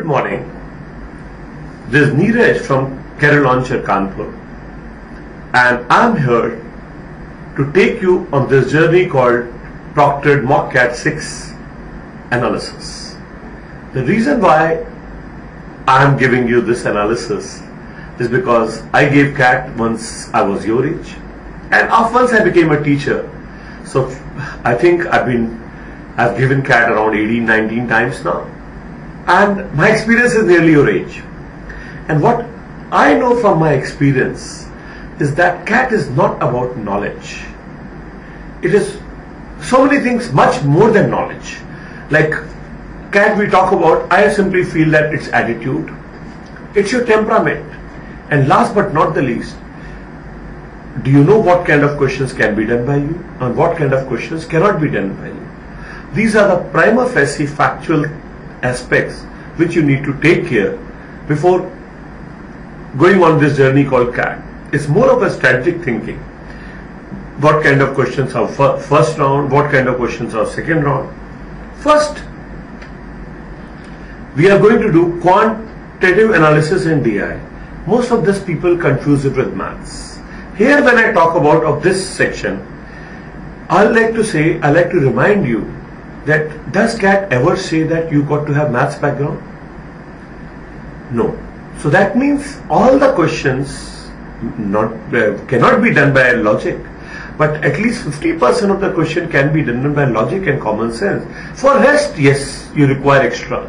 Good morning. This is Neeraj from Career Launcher Kanpur, and I'm here to take you on this journey called Proctored Mock CAT 6 analysis. The reason why I'm giving you this analysis is because I gave CAT once I was your age, and once I became a teacher. So I think I've given CAT around 18-19 times now, and my experience is nearly your age. And what I know from my experience is that CAT is not about knowledge. It is so many things, much more than knowledge. Like CAT we talk about, I simply feel that it's attitude, it's your temperament, and last but not the least, do you know what kind of questions can be done by you and what kind of questions cannot be done by you? These are the prima facie factual aspects which you need to take care before going on this journey called CAT. It's more of a strategic thinking. What kind of questions are first round, what kind of questions are second round. First, we are going to do quantitative analysis in DI. Most of these people confuse it with maths. Here when I talk about of this section, I like to remind you that does CAT ever say that you got to have maths background? No. So that means all the questions cannot be done by logic, but at least 50% of the question can be done by logic and common sense. For rest, yes, you require extra.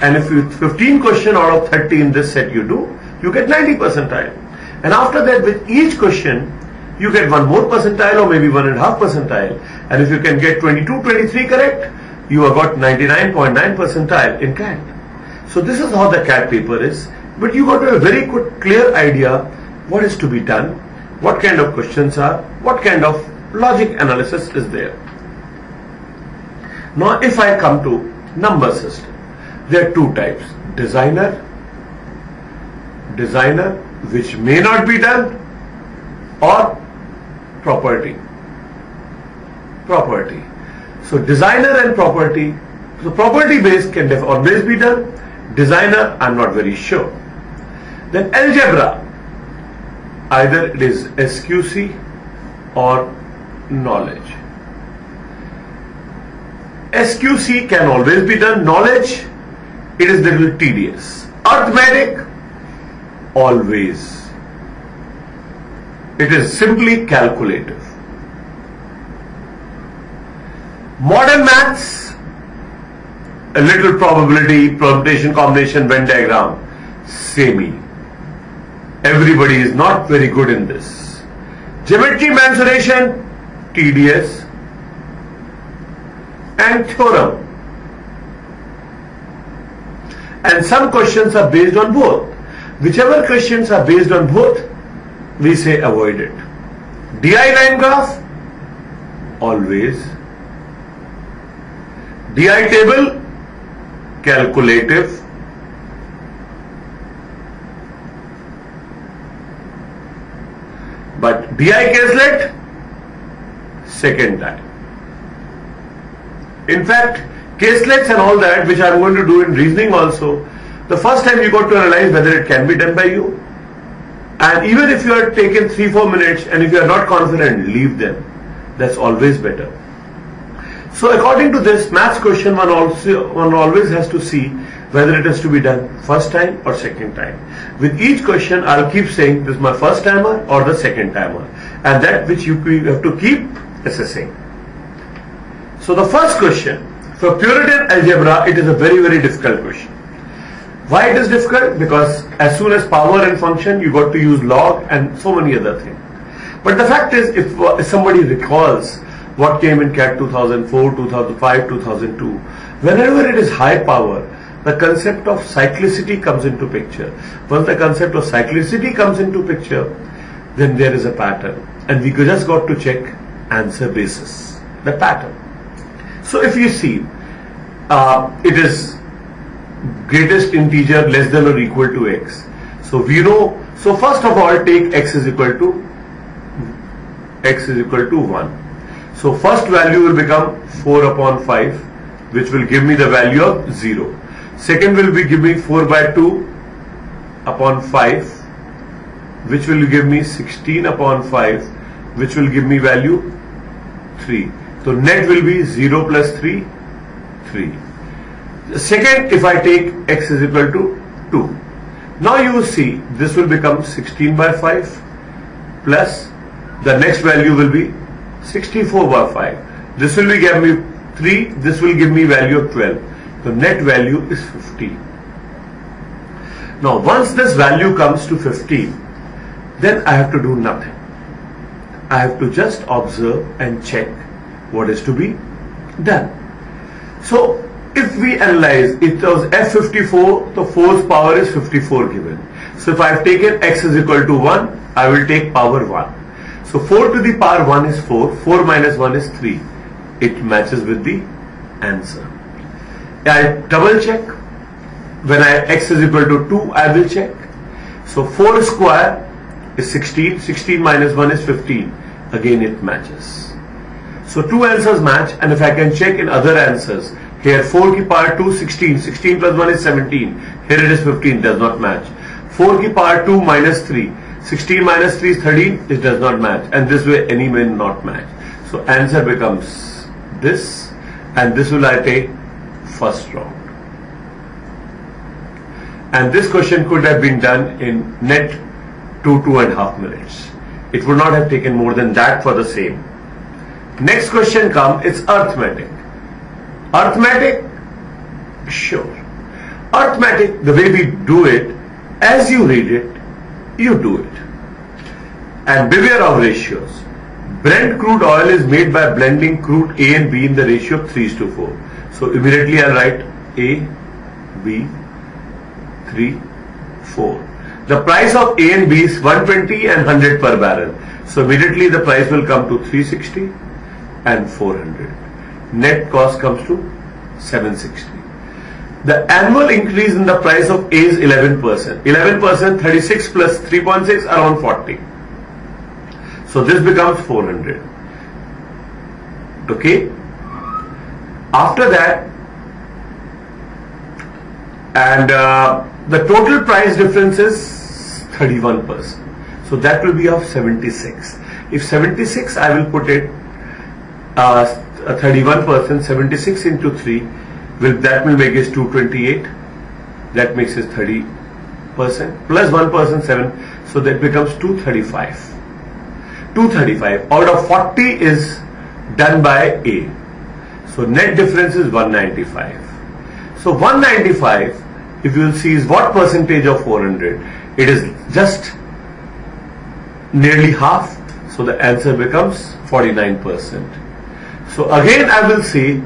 And if you 15 question out of 30 in this set you do, you get 90 percentile. And after that, with each question, you get one more percentile or maybe 1.5 percentile. And if you can get 22, 23 correct, you have got 99.9 percentile in CAT. So this is how the CAT paper is. But you got to have a very good, clear idea what is to be done, what kind of questions are, what kind of logic analysis is there. Now, if I come to number system, there are two types: designer, which may not be done, or property. So designer and property. So property based can always be done. Designer, I'm not very sure. Then algebra, either it is SQC or knowledge. SQC can always be done. Knowledge, it is little tedious. Arithmetic, always. It is simply calculative. Modern maths, a little probability, permutation, combination, Venn diagram, samey. Everybody is not very good in this. Geometry, mensuration, tedious. And theorem. And some questions are based on both. Whichever questions are based on both, we say avoid it. DI line graph, always. DI table, calculative. But DI caselet, second time. In fact, caselets and all that, which I am going to do in reasoning also, the first time you got to analyze whether it can be done by you. And even if you are taken 3-4 minutes and if you are not confident, leave them. That's always better. So according to this maths question, one always has to see whether it is to be done first time or second time. With each question, I'll keep saying this is my first timer or the second timer, and that which you have to keep assessing. So the first question, for Puritan algebra, it is a very, very difficult question. Why it is difficult? Because as soon as power and function, you got to use log and so many other things. But the fact is, if somebody recalls what came in CAT 2004, 2005, 2002, whenever it is high power, the concept of cyclicity comes into picture. Once the concept of cyclicity comes into picture, then there is a pattern. And we just got to check answer basis, the pattern. So if you see, it is greatest integer less than or equal to x. So we know, so first of all take x is equal to 1. So first value will become 4 upon 5, which will give me the value of 0. Second will be give me 4 by 2 upon 5, which will give me 16 upon 5, which will give me value 3. So net will be 0 plus 3, 3. The second, if I take x is equal to 2. Now you will see this will become 16 by 5 plus the next value will be 64 by 5. This will be give me 3, this will give me value of 12. The net value is 15. Now once this value comes to 15, then I have to do nothing. I have to just observe and check what is to be done. So if we analyze, it was F54, the 4's power is 54 given. So if I have taken x is equal to 1, I will take power 1. So 4 to the power 1 is 4, 4 minus 1 is 3. It matches with the answer. I double check. When x is equal to 2, I will check. So 4 square is 16, 16 minus 1 is 15. Again it matches. So two answers match, and if I can check in other answers, here 4 की power 2 16, 16 plus 1 is 17, here it is 15, does not match. 4 की power 2 minus 3, 16 minus 3 is 13, it does not match, and this way any may not match. So answer becomes this, and this will I take first round. And this question could have been done in net 2.5 minutes. It would not have taken more than that for the same. Next question comes, it's arithmetic. Arithmetic, sure. Arithmetic, the way we do it, as you read it, you do it. And beware of ratios. Brent crude oil is made by blending crude A and B in the ratio of 3:4. So immediately I'll write A, B, 3, 4. The price of A and B is 120 and 100 per barrel. So immediately the price will come to 360 and 400. Net cost comes to 760. The annual increase in the price of A is 11%. 11%, 36 plus 3.6, around 40. So this becomes 400. Okay. After that, and the total price difference is 31%. So that will be of 76. If 76, I will put it 31%, 76 into 3, that will make it 228. That makes it 30%. Plus 1%, 7. So that becomes 235. 235 out of 40 is done by A. So net difference is 195. So 195, if you will see, is what percentage of 400? It is just nearly half. So the answer becomes 49%. So again I will say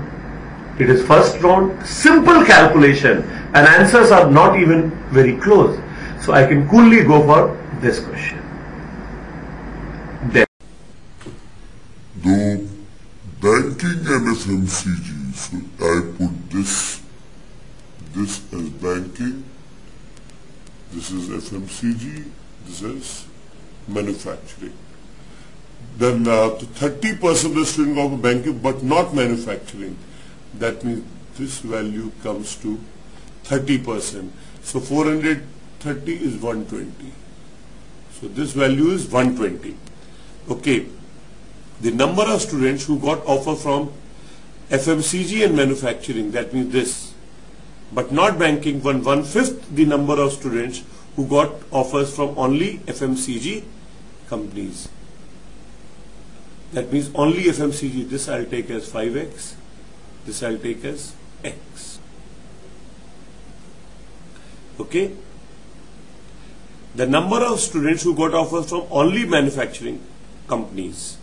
it is first round, simple calculation, and answers are not even very close. So I can coolly go for this question. Then the banking and FMCG, so I put this as banking, this is FMCG, this is manufacturing. Then the 30% is string of banking but not manufacturing. That means this value comes to 30%. So 430 is 120. So this value is 120. Okay. The number of students who got offer from FMCG and manufacturing, that means this, but not banking, 1/5 the number of students who got offers from only FMCG companies. That means only FMCG. This I'll take as 5x. This I'll take as x. Okay. The number of students who got offers from only manufacturing companies.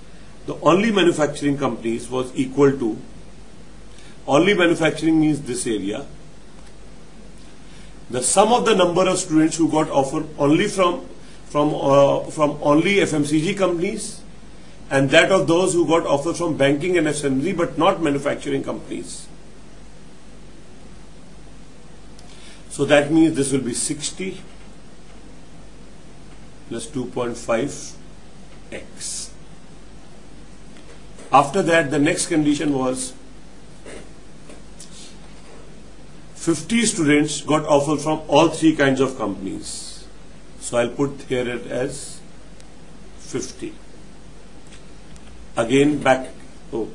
The only manufacturing companies was equal to, only manufacturing means this area. The sum of the number of students who got offer only from only FMCG companies, and that of those who got offers from banking and FMCG but not manufacturing companies. So that means this will be 60 plus 2.5x. After that, the next condition was 50 students got offer from all three kinds of companies. So I'll put here it as 50. Again back. Oh.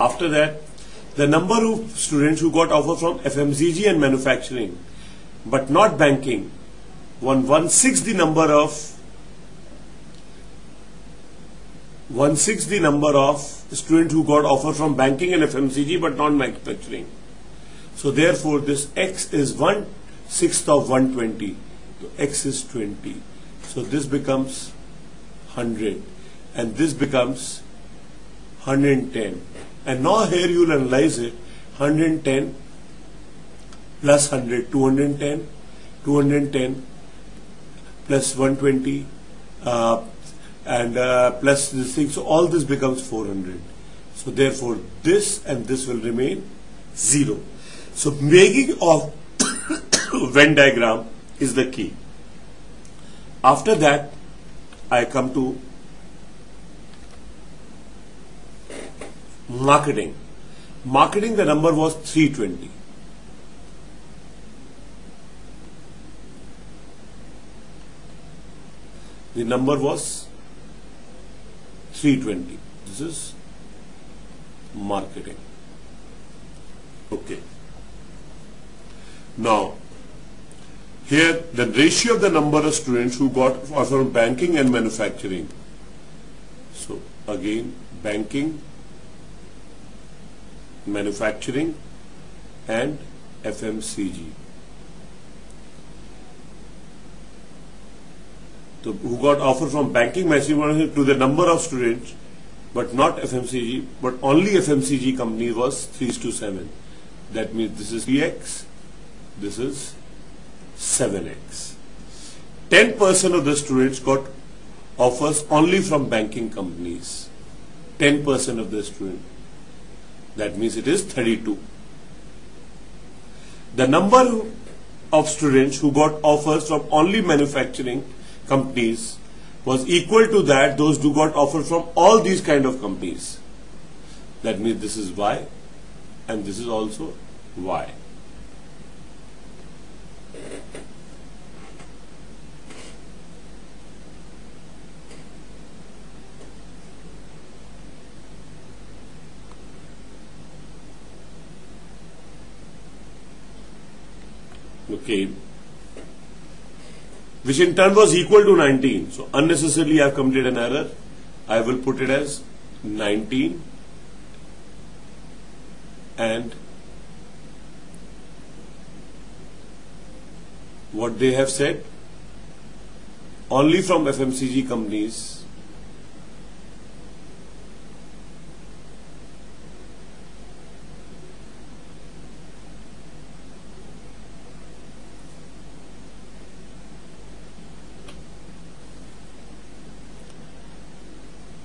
After that, the number of students who got offer from FMCG and manufacturing, but not banking, 1/6 the number of students who got offer from banking and FMCG but not manufacturing. So therefore, this X is 1/6 of 120. So X is 20. So this becomes 100, and this becomes 110. And now here you will analyze it. 110 plus 100, 210, 210 plus 120 and plus this thing. So all this becomes 400. So therefore this and this will remain 0. So making of Venn diagram is the key. After that, I come to marketing. Marketing, the number was 320. The number was 320. This is marketing. Okay. Now, here the ratio of the number of students who got from banking and manufacturing. So again, banking, manufacturing and FMCG. So who got offer from banking, manufacturing to the number of students, but not FMCG, but only FMCG company was 3:7. That means this is 3x, this is 7x. 10% of the students got offers only from banking companies. 10% of the students. That means it is 32. The number of students who got offers from only manufacturing companies was equal to that those who got offers from all these kind of companies. That means this is Y and this is also Y. Okay, which in turn was equal to 19. So unnecessarily I have committed an error. I will put it as 19 and what they have said, only from FMCG companies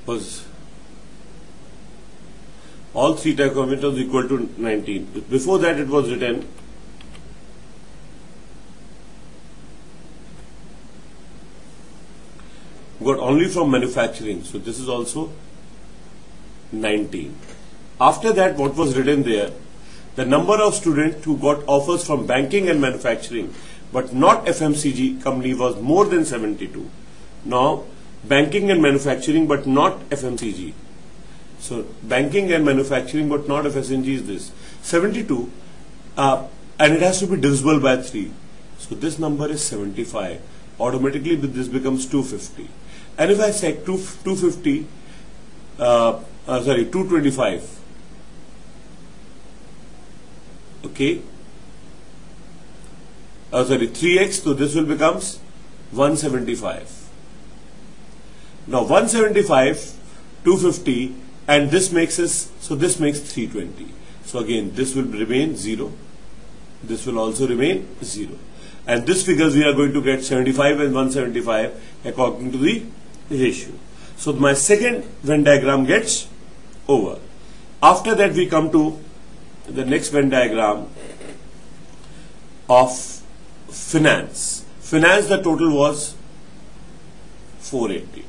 was all three type combinations equal to 19. Before that it was written got only from manufacturing. So this is also 19. After that, what was written there, the number of students who got offers from banking and manufacturing but not FMCG company was more than 72. Now banking and manufacturing but not FMCG. So banking and manufacturing but not FMCG is this 72 and it has to be divisible by 3. So this number is 75. Automatically this becomes 250. And if I say 225, okay, 3x, so this will becomes 175. Now 175, 250, and this makes us, so this makes 320. So again, this will remain 0. This will also remain 0. And this figures we are going to get 75 and 175 according to the ratio. So my second Venn diagram gets over. After that we come to the next Venn diagram of finance. Finance, the total was 480.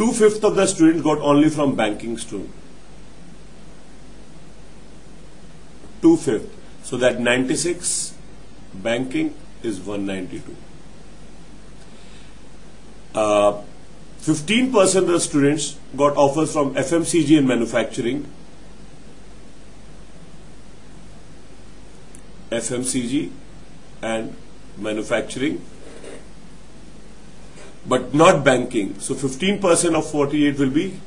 2/5 of the students got only from banking stream. 2/5. So that 96 banking is 192. 15% of the students got offers from FMCG and manufacturing. FMCG and manufacturing, but not banking. So 15% of 48 will be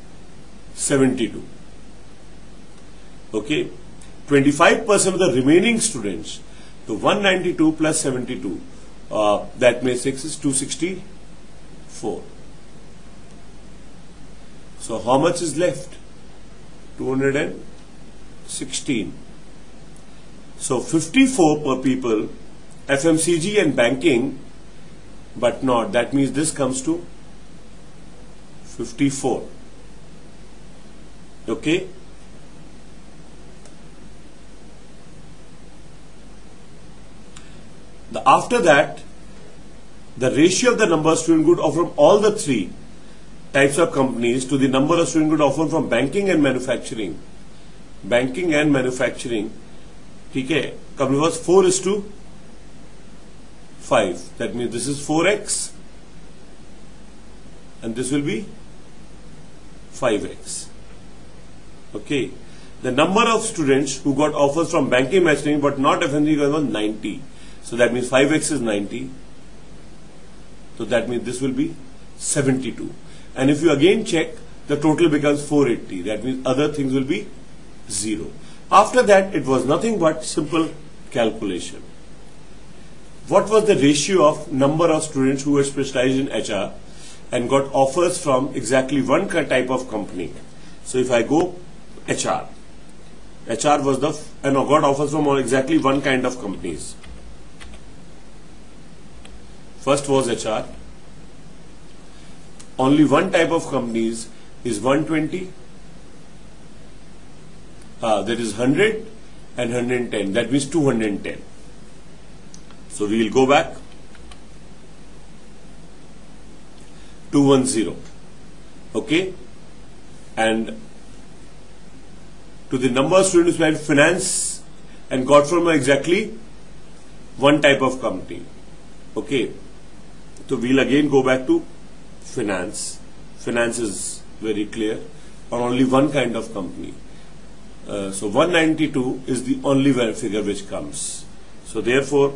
72. Okay. 25% of the remaining students, so 192 plus 72, that makes 6 is 264. So how much is left? 216. So 54 per people, FMCG and banking, but not. That means this comes to 54. Okay. After that, the ratio of the number of student good offered from all the three types of companies to the number of student good offered from banking and manufacturing. Banking and manufacturing, okay, company was 4:5. That means this is 4x and this will be 5x. Okay. The number of students who got offers from banking and manufacturing but not FMCG was 90. So that means 5x is 90. So that means this will be 72. And if you again check, the total becomes 480. That means other things will be 0. After that, it was nothing but simple calculation. What was the ratio of number of students who were specialized in HR and got offers from exactly one type of company? So if I go HR was and got offers from exactly one kind of companies. First was HR. Only one type of companies is 120. That is 100 and 110. That means 210. So we will go back. 210. Okay. And to the number of students who had finance and got from exactly one type of company. Okay. So we'll again go back to finance. Finance is very clear, or only one kind of company. So 192 is the only figure which comes. So therefore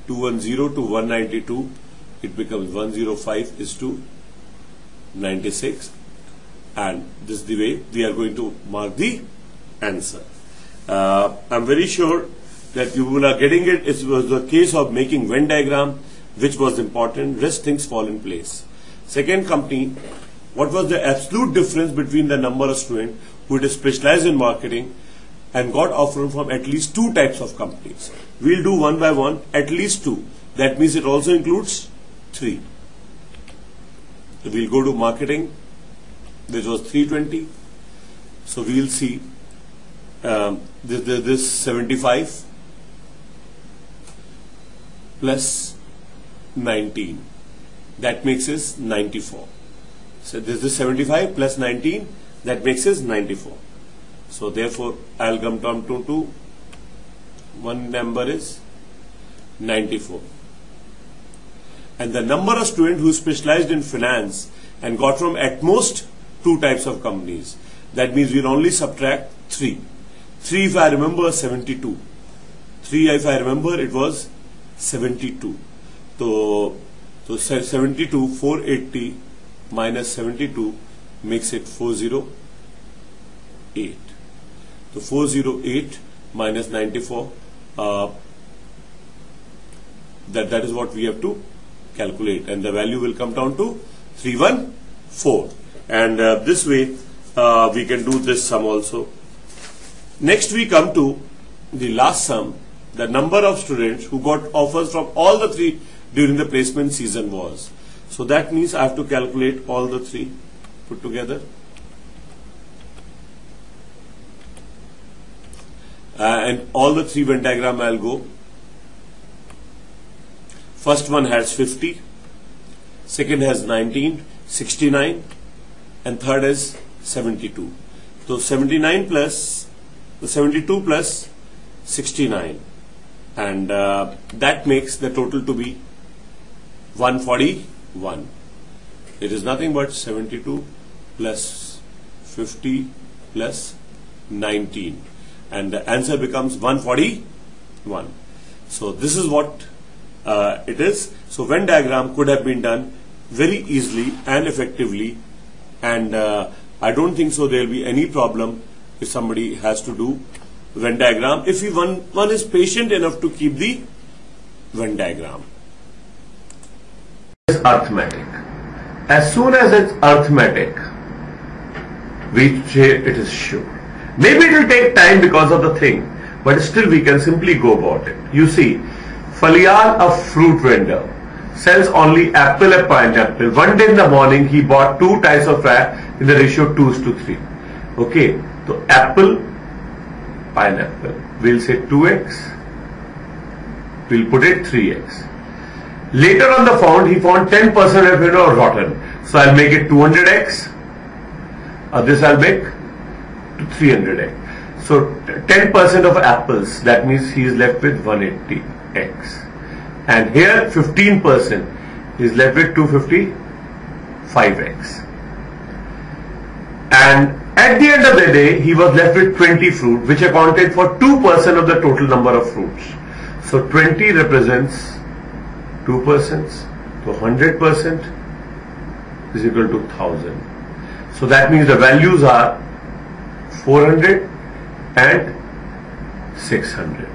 210 to 192, it becomes 105 is to 96, and this is the way we are going to mark the answer. I'm very sure that you will are getting it. It was the case of making Venn diagram, which was important. Rest things fall in place. Second company, what was the absolute difference between the number of students who had specialized in marketing and got offered from at least two types of companies? We'll do one by one, at least two. That means it also includes three. So we'll go to marketing, which was 320. So we'll see this 75 plus 19. That makes us 94. So this is 75 plus 19. That makes us 94. So therefore, I'll come down to one number is 94. And the number of students who specialized in finance and got from at most two types of companies. That means we'll only subtract 3. 3 if I remember 72. 3 if I remember it was 72. So 72, 480 minus 72 makes it 408. So 408 minus 94, that is what we have to calculate, and the value will come down to 314. And this way we can do this sum also. Next we come to the last sum. The number of students who got offers from all the three during the placement season was. So that means I have to calculate all the three put together. And all the three Venn diagram I'll go. First one has 50. second has 19, 69, and third is 72. So 79 plus 72 plus 69, and that makes the total to be 141. It is nothing but 72 plus 50 plus 19, and the answer becomes 141. So this is what it is. So Venn diagram could have been done very easily and effectively, and I don't think so there will be any problem if somebody has to do Venn diagram, if one is patient enough to keep the Venn diagram. It's arithmetic. As soon as it's arithmetic, we say it is sure. Maybe it will take time because of the thing, but still we can simply go about it. You see, Falial, a fruit vendor, sells only apple and pineapple. One day in the morning, he bought 2 types of fat in the ratio 2:3. Okay, so apple, pineapple, we'll say 2x, we'll put it 3x. Later on the found, he found 10% of it are rotten. So I'll make it 200x, this I'll make to 300x. So 10% of apples, that means he is left with 180x. And here 15% is left with 255x. And at the end of the day, he was left with 20 fruit, which accounted for 2% of the total number of fruits. So 20 represents 2%, so 100% is equal to 1000. So that means the values are 400 and 600.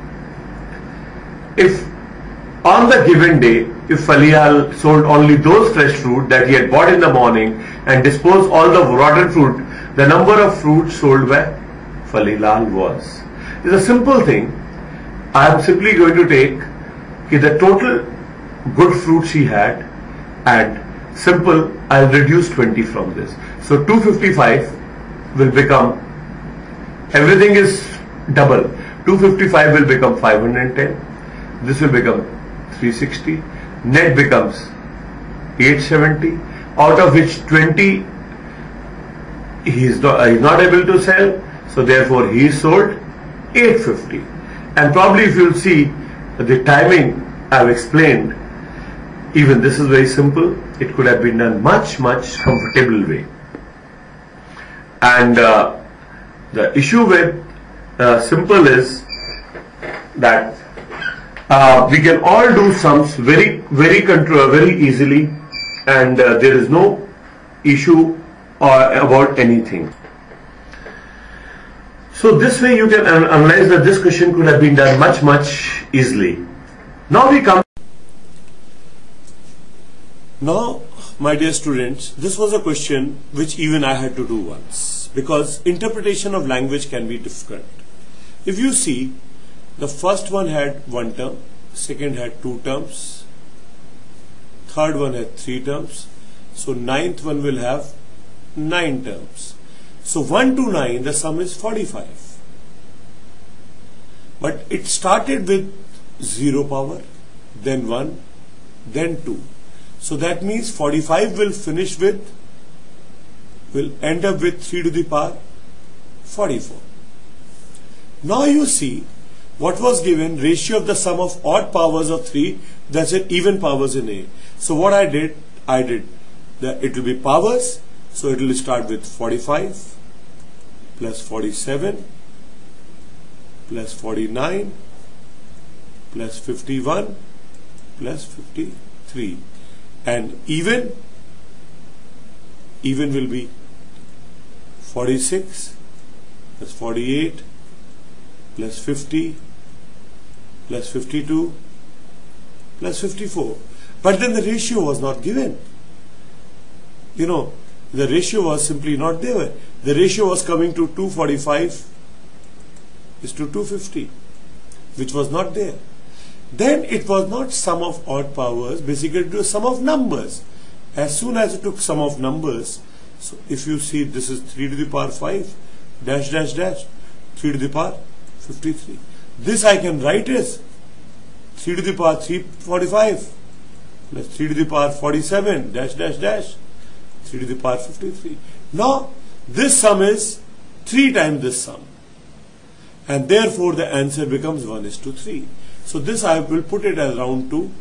If on the given day, if Falial sold only those fresh fruit that he had bought in the morning and disposed all the rotten fruit, the number of fruits sold by Falial was. It's a simple thing. I am simply going to take the total good fruits he had, and simple, I'll reduce 20 from this. So 255 will become, everything is double. 255 will become 510. This will become 360. Net becomes 870, out of which 20 he is not able to sell, so therefore he sold 850. And probably if you'll see the timing I've explained, even this is very simple. It could have been done much comfortable way. And the issue with simple is that we can all do sums very easily, and there is no issue about anything. So this way you can analyze that this question could have been done much easily. Now we come. Now, my dear students, this was a question which even I had to do once, because interpretation of language can be difficult. If you see, the first one had 1 term, second had 2 terms, third one had 3 terms, so ninth one will have 9 terms. So 1 to 9, the sum is 45. But it started with 0 power, then 1, then 2. So that means 45 will end up with 3 to the power 44. Now you see what was given, ratio of the sum of odd powers of 3, that's it, even powers in A. So what I did it will be powers, so it will start with 45 plus 47 plus 49 plus 51 plus 53. And even will be 46 plus 48 plus 50 plus 52 plus 54. But then the ratio was not given. You know, the ratio was simply not there. The ratio was coming to 245 is to 250, which was not there. Then it was not sum of odd powers, basically it was sum of numbers. As soon as it took sum of numbers, so if you see this is 3 to the power 5 dash 3 to the power 53. This I can write as 3 to the power 345 plus 3 to the power 47 dash dash dash 3 to the power 53. Now this sum is 3 times this sum, and therefore the answer becomes 1:3. So this I will put it as round 2,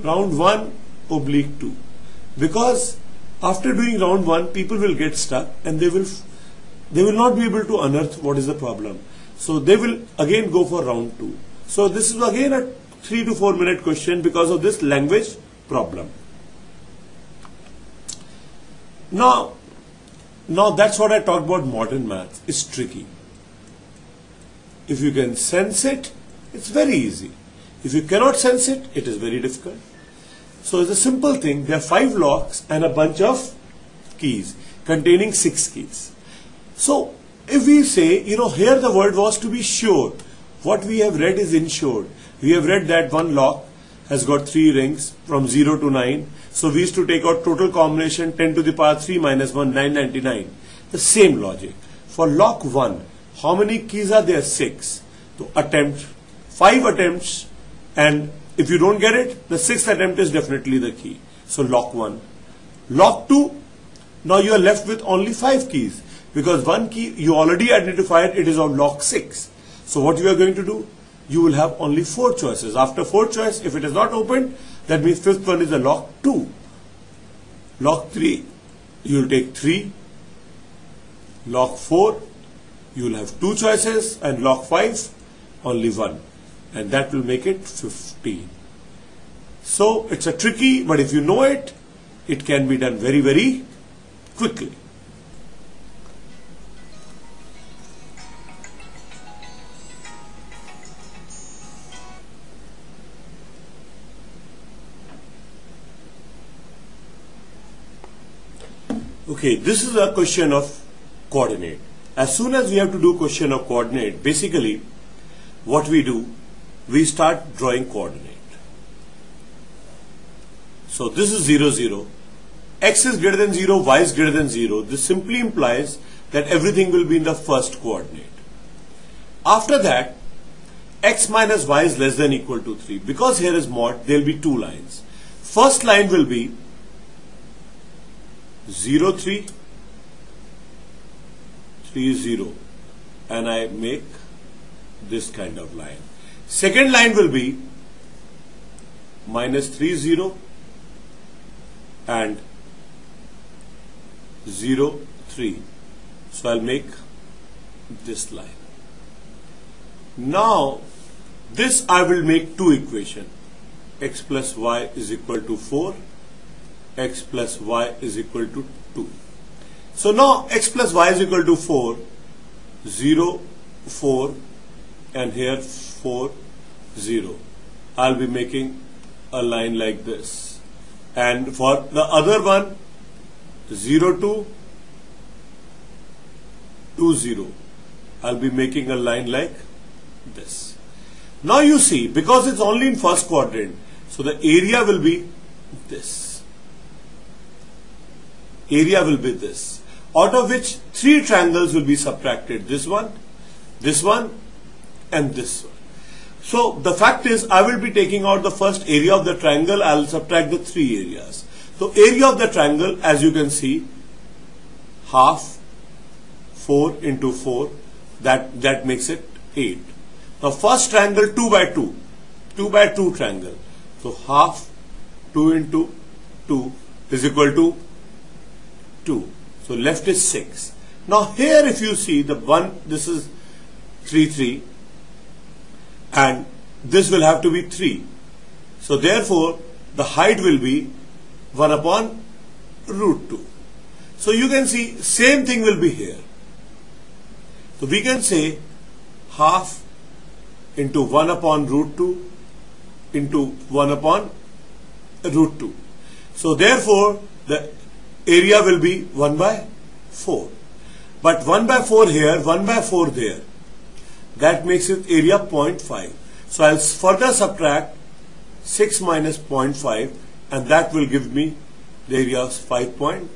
round 1 oblique 2, because after doing round 1 people will get stuck and they will not be able to unearth what is the problem. So they will again go for round 2. So this is again a 3 to 4 minute question because of this language problem. Now that's what I talked about. Modern maths is tricky. If you can sense it, it's very easy. If you cannot sense it, it is very difficult. So it's a simple thing. There are 5 locks and a bunch of keys containing 6 keys. So if we say, here the word was to be sure. What we have read is insured. We have read that one lock has got 3 rings from 0 to 9. So we used to take out total combination 10 to the power 3 minus 1, 999. The same logic. For lock 1, how many keys are there? 6. So attempt 5 attempts, and if you don't get it, the 6th attempt is definitely the key. So lock 1. Lock 2, now you are left with only 5 keys because one key you already identified, it is on lock 6. So what you are going to do? You will have only 4 choices. After 4 choice, if it is not opened, that means 5th one is a lock 2. Lock 3, you will take 3. Lock 4, you will have 2 choices, and lock 5, only 1. And that will make it 15. So it's a tricky, but if you know it, it can be done very, very quickly. Okay, this is a question of coordinate. As soon as we have to do question of coordinate, basically what we do, we start drawing coordinate. So this is 0, 0. X is greater than 0, y is greater than 0. This simply implies that everything will be in the first coordinate. After that, x minus y is less than or equal to 3. Because here is mod, there will be 2 lines. First line will be 0, 3, 3, 0, and I make this kind of line. Second line will be minus 3, 0 and 0, 3. So I'll make this line. Now this I will make 2 equations. X plus y is equal to 4. X plus y is equal to 2. So now x plus y is equal to 4, 0, 4, and here 4, 0. I'll be making a line like this. And for the other one, 0, 2, 2, 0. I'll be making a line like this. Now you see, because it's only in first quadrant, so the area will be this. Area will be this, out of which 3 triangles will be subtracted. This one, and this one. So the fact is, I will be taking out the first area of the triangle. I will subtract the 3 areas. So area of the triangle, as you can see, half 4 into 4, that makes it 8. Now first triangle 2 by 2, 2 by 2 triangle. So half 2 into 2 is equal to 2. So left is 6. Now here if you see the one, this is 3, 3, and this will have to be 3. So therefore the height will be 1 upon root 2. So you can see same thing will be here. So we can say half into 1 upon root 2 into 1 upon root 2. So therefore the area will be 1 by 4. But 1 by 4 here, 1 by 4 there. That makes it area 0.5. So I'll further subtract 6 minus 0.5, and that will give me the area of 5.5.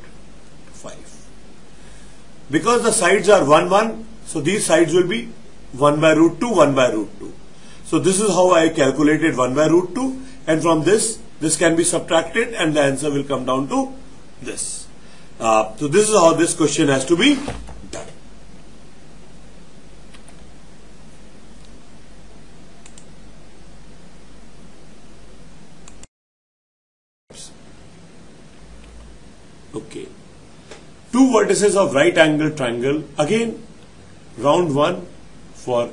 Because the sides are 1, 1, so these sides will be 1 by root 2, 1 by root 2. So this is how I calculated 1 by root 2, and from this can be subtracted and the answer will come down to this. So this is how this question has to be done. Okay. Two vertices of right angle triangle. Again, round 1 for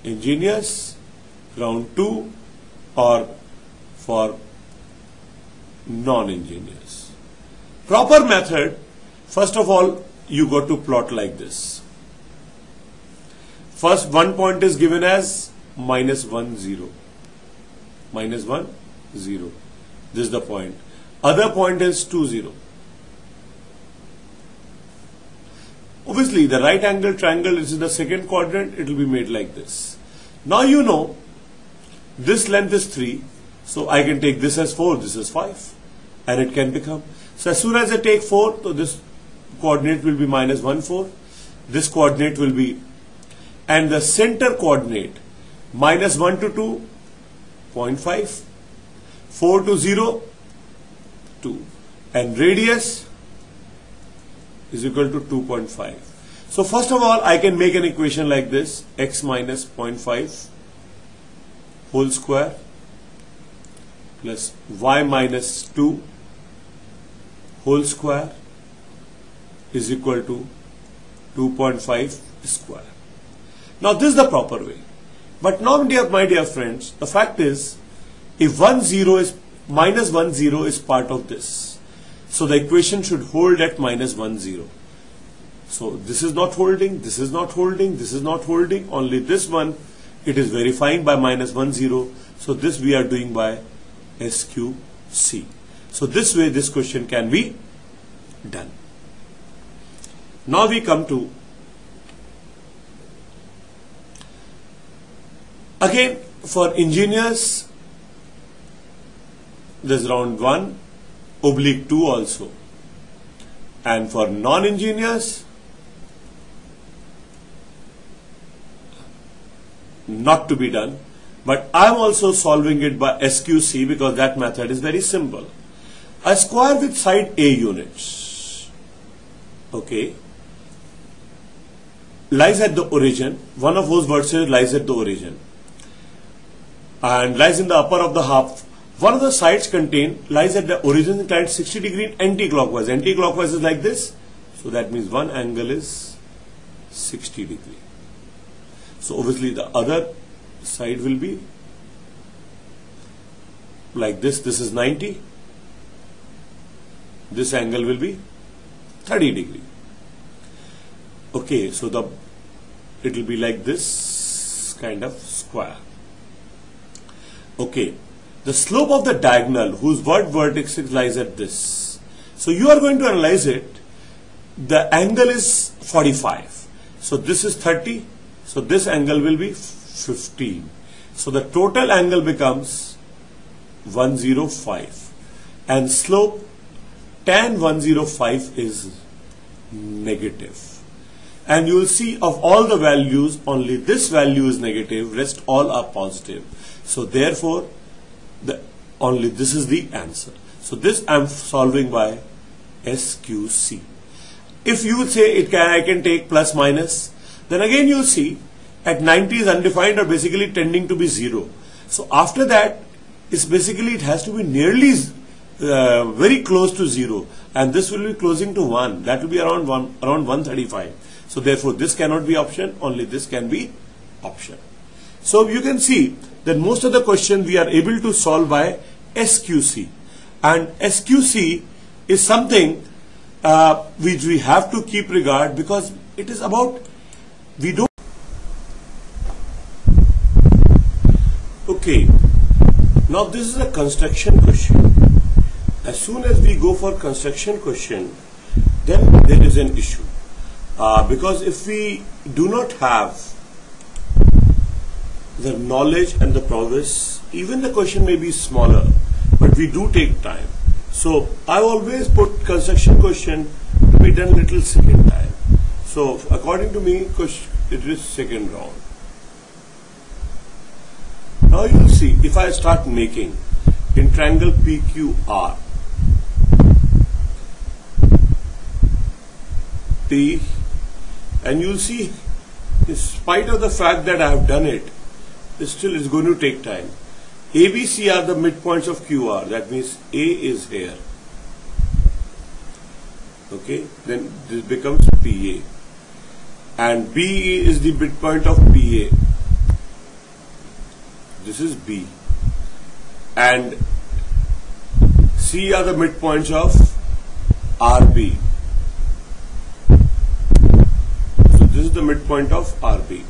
engineers, round 2 or for non-engineers. Proper method, first of all, you got to plot like this. First, one point is given as -1, 0. -1, 0. This is the point. Other point is 2, 0. Obviously, the right angle triangle is in the second quadrant, it will be made like this. Now you know this length is 3, so I can take this as 4, this is 5, and it can become. So as soon as I take 4, so this coordinate will be -1, 4, this coordinate will be, and the center coordinate -1 to 2, 0.5, 4 to 0, 2, and radius is equal to 2.5. So first of all, I can make an equation like this: x minus 0.5 whole square plus y minus 2 whole square is equal to 2.5 square. Now this is the proper way. But now, my dear friends, the fact is, if -1, 0 is part of this, so the equation should hold at -1, 0. So this is not holding, this is not holding, this is not holding, only this one, it is verifying by -1, 0. So this we are doing by SQC. So this way this question can be done. Now we come to, again for engineers, there's round 1 oblique 2 also, and for non-engineers, not to be done, but I am also solving it by SQC because that method is very simple. A square with side A units, okay, lies at the origin. One of those vertices lies at the origin and lies in the upper of the half. One of the sides contained lies at the origin inclined 60 degree anti-clockwise. Anti-clockwise is like this, so that means one angle is 60 degree. So obviously the other side will be like this. This is 90. This angle will be 30 degree. Okay, so it will be like this kind of square. Okay, the slope of the diagonal whose vertex lies at this. So you are going to analyze it. The angle is 45. So this is 30. So this angle will be 15. So the total angle becomes 105. And slope tan 105 is negative. And you will see of all the values, only this value is negative, rest all are positive. So therefore, only this is the answer. So this I am solving by SQC. If you would say I can take plus minus, then again you will see at 90 is undefined or basically tending to be 0. So after that, it's basically it has to be nearly very close to 0, and this will be closing to 1. That will be around 135. So therefore this cannot be option, only this can be option. So you can see that most of the question we are able to solve by SQC, and SQC is something which we have to keep regard because it is about we don't. Okay, now this is a construction question. As soon as we go for construction question, then there is an issue because if we do not have the knowledge and the prowess, even the question may be smaller, but we do take time. So I always put construction question to be done little second time. So according to me, it is second round. Now you will see if I start making in triangle PQR, T, and you'll see, in spite of the fact that I have done it, still it's going to take time. ABC are the midpoints of QR. That means A is here. Okay, then this becomes PA. And B is the midpoint of PA. This is B. And C are the midpoints of RB. So this is the midpoint of RB.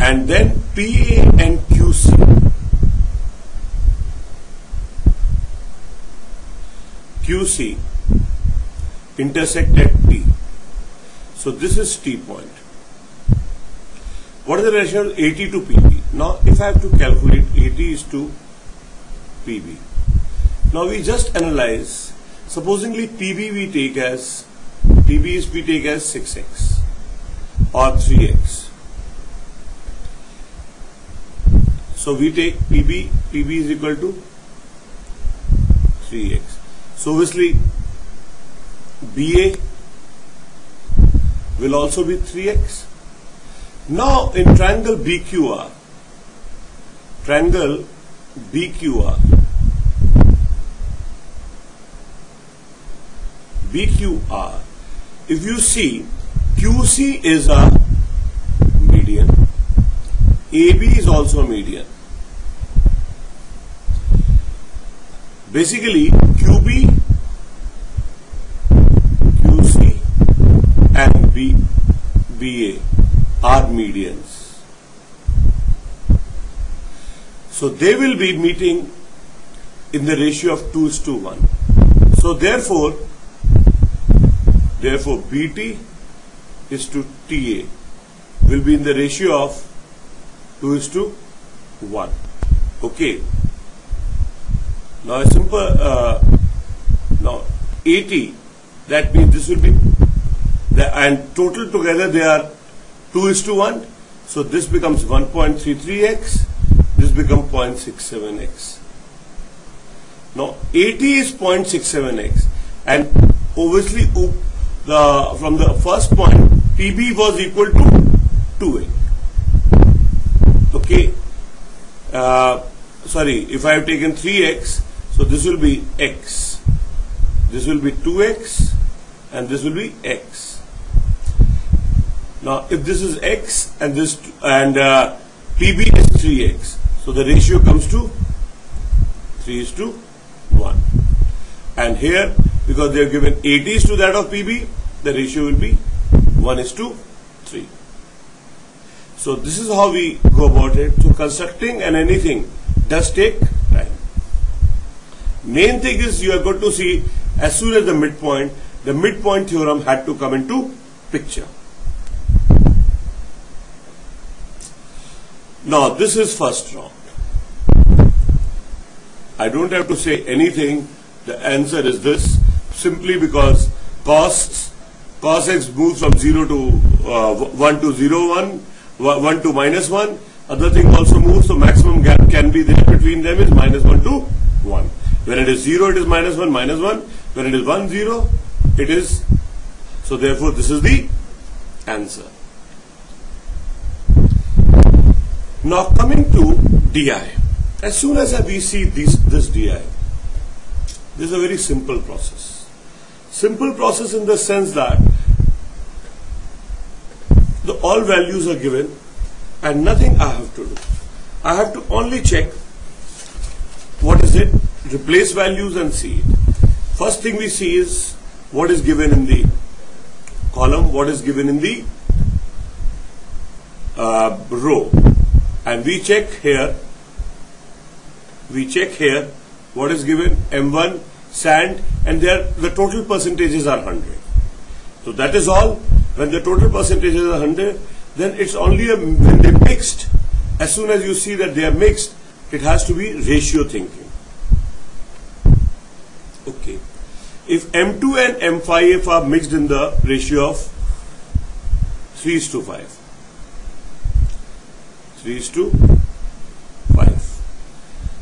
And then PA and QC. QC intersect at T. So this is T point. What is the ratio of AT to PB? Now if I have to calculate AT is to PB. Now we just analyze, supposingly PB we take as 6x or 3x. So we take PB is equal to 3x. So obviously BA will also be 3x. Now in triangle BQR, if you see, QC is a median, AB is also a median. Basically QB, QC and BA are medians. So they will be meeting in the ratio of 2:1. So therefore BT is to TA will be in the ratio of 2:1. Okay. Now a simple now 80, that means this will be and total together they are 2:1. So this becomes 1.33x. This becomes 0.67x. Now 80 is 0.67x, and obviously from the first point PB was equal to 2a. Okay. Sorry, if I have taken 3x, so this will be x. This will be 2x, and this will be x. Now, if this is x and this PB is 3x, so the ratio comes to 3:1. And here, because they are given 80 is to that of PB, the ratio will be 1:3. So this is how we go about it. So constructing and anything does take time. Main thing is you are going to see as soon as the midpoint theorem had to come into picture. Now this is first round. I don't have to say anything. The answer is this, simply because cos x moves from 0 to 1 to 0, 1 to -1. Other thing also moves, so maximum gap can be there between them is -1 to 1. When it is 0, it is -1, -1. When it is 1, 0, it is. So therefore, this is the answer. Now coming to DI. As soon as we see this DI, this is a very simple process. Simple process in the sense that all values are given and nothing I have to do. I have to only check what is it, replace values and see it. First thing we see is what is given in the column, what is given in the row, and we check here what is given, M1 sand, and there the total percentages are 100. So that is all. When the total percentages are 100, then it's only when they mixed. As soon as you see that they are mixed, it has to be ratio thinking. Okay. If M2 and M5 are mixed in the ratio of 3:5. 3:5.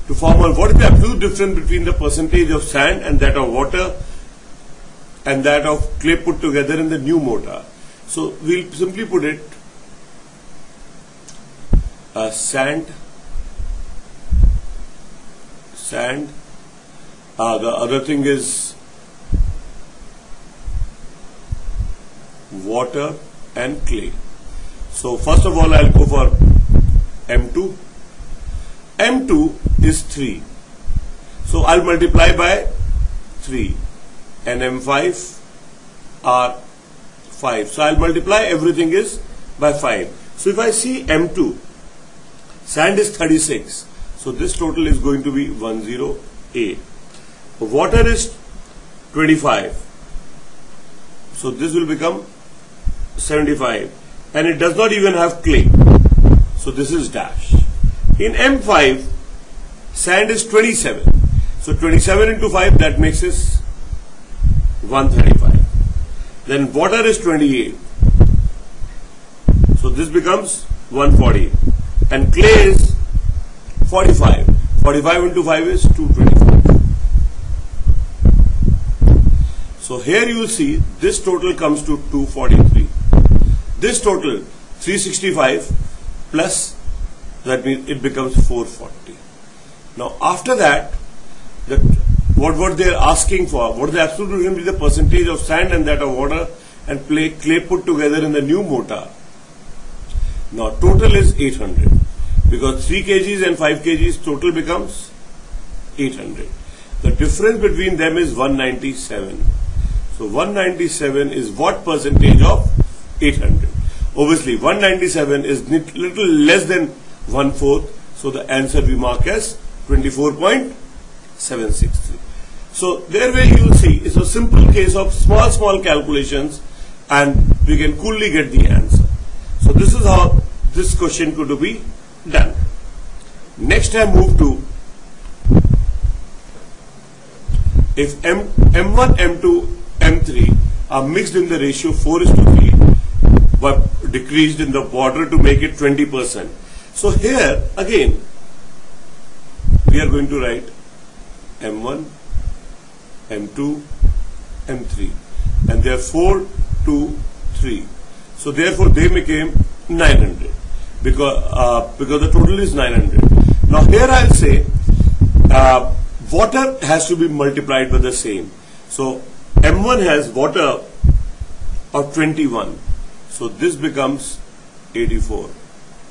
to form out what is the absolute difference between the percentage of sand and that of water and that of clay put together in the new mortar. So we'll simply put it sand, the other thing is water and clay. So first of all I'll go for M2. M2 is 3. So I'll multiply by 3 and M5 are 5. So I'll multiply everything is by 5. So if I see M2, sand is 36. So this total is going to be 108. Water is 25. So this will become 75. And it does not even have clay. So this is dash. In M5, sand is 27. So 27 into 5, that makes us 135. Then water is 28. So this becomes 140. And clay is 45. 45 into 5 is 225. So here you will see this total comes to 243. This total 365 plus, that means it becomes 440. Now after that, what they are asking for, what is the absolute difference between the percentage of sand and that of water and clay put together in the new mortar. Now total is 800 because 3 kgs and 5 kgs total becomes 800. The difference between them is 197. So 197 is what percentage of 800? Obviously 197 is little less than 1/4. So the answer we mark as 24.763. So there where you will see it's a simple case of small calculations and we can coolly get the answer. So this is how this question could be done. Next I move to if M1, M2, M3 are mixed in the ratio 4:3 but decreased in the water to make it 20%. So here again we are going to write M1, M2, M3 and they are 4, 2, 3. So therefore they became 900 because the total is 900. Now here I'll say water has to be multiplied by the same. So M1 has water of 21. So this becomes 84.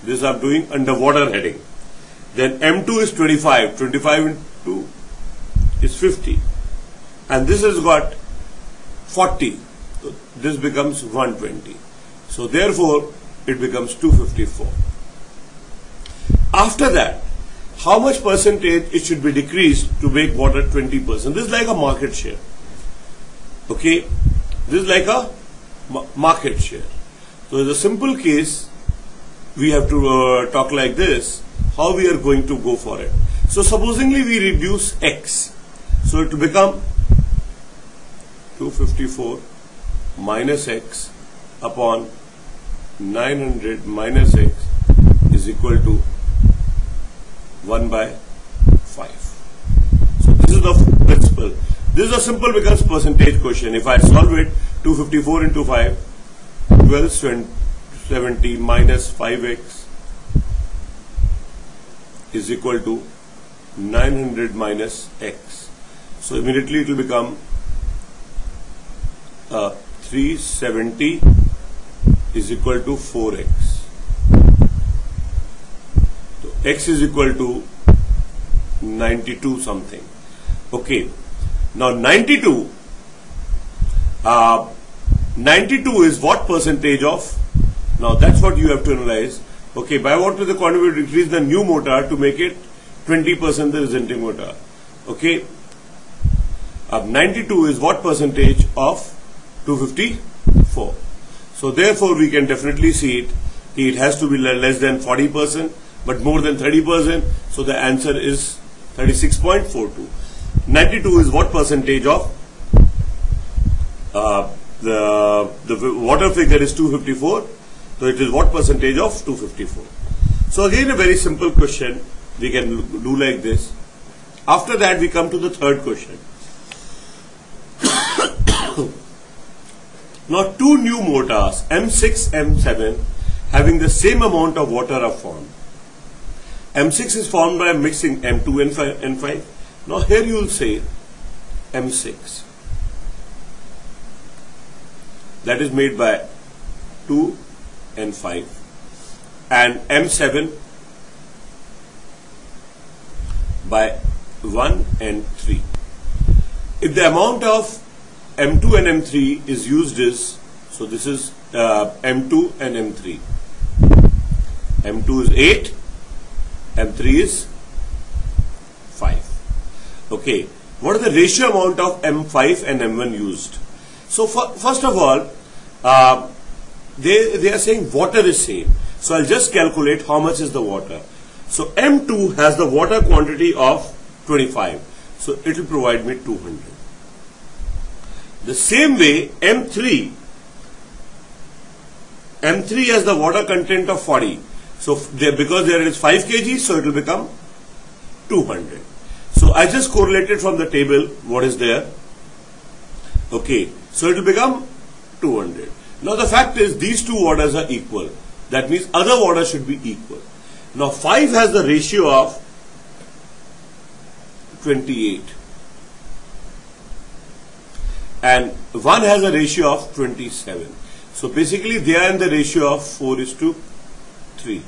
This I'm doing under water heading. Then M2 is 25. 25 into is 50. And this has got 40. So this becomes 120. So therefore it becomes 254. After that, how much percentage it should be decreased to make water 20%? This is like a market share. Okay, this is like a market share. So in a simple case, we have to talk like this, how we are going to go for it. So supposingly we reduce X. So it will become 254 minus X upon 900 minus X is equal to 1/5. So this is the principle. This is a simple because percentage question. If I solve it, 254 into 5, 1270 minus 5x is equal to 900 minus x. So immediately it will become 370 is equal to 4x. So x is equal to 92 something. Okay. Now 92 is what percentage of? Now that's what you have to analyze. Okay, by what the quantity will decrease the new motor to make it 20% the resulting motor. Okay. 92 is what percentage of 254? So therefore we can definitely see it. It has to be less than 40%, but more than 30%. So the answer is 36.42. 92 is what percentage of the water figure is 254. So it is what percentage of 254. So again a very simple question we can do like this. After that, we come to the third question. Now, two new mortars, M6, M7, having the same amount of water are formed. M6 is formed by mixing M2 and 5. Now, here you will say M6. That is made by 2 and 5. And M7 by 1 and 3. If the amount of M2 and M3 is used is, so this is M2 and M3. M2 is 8, M3 is 5. Okay, what is the ratio amount of M5 and M1 used? So first of all, they are saying water is same. So I'll just calculate how much is the water. So M2 has the water quantity of 25. So it will provide me 200. The same way M3 has the water content of 40. So because there is 5 kg, so it will become 200. So I just correlated from the table what is there. Okay, so it will become 200. Now the fact is these two waters are equal. That means other water should be equal. Now 5 has the ratio of 28 and 1 has a ratio of 27. So basically they are in the ratio of 4:3.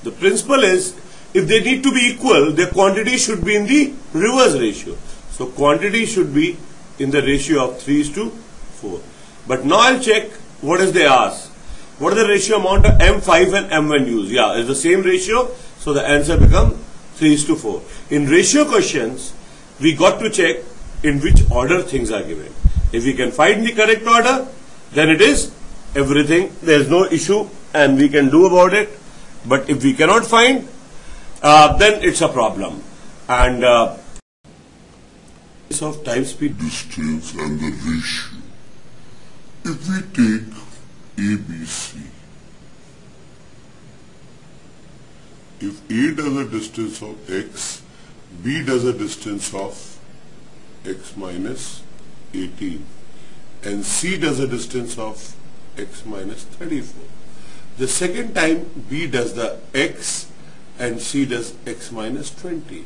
The principle is if they need to be equal, their quantity should be in the reverse ratio. So quantity should be in the ratio of 3:4. But now I'll check what is they ask. What is the ratio amount of M5 and M1 used? Yeah, it's the same ratio. So the answer becomes 3:4. In ratio questions, we got to check in which order things are given. If we can find the correct order, then it is everything. There is no issue and we can do about it. But if we cannot find, then it's a problem. And of time, speed, distance and the ratio. If we take ABC, if A does a distance of x, B does a distance of x minus 18 and C does a distance of x minus 34. The second time B does the x and C does x minus 20.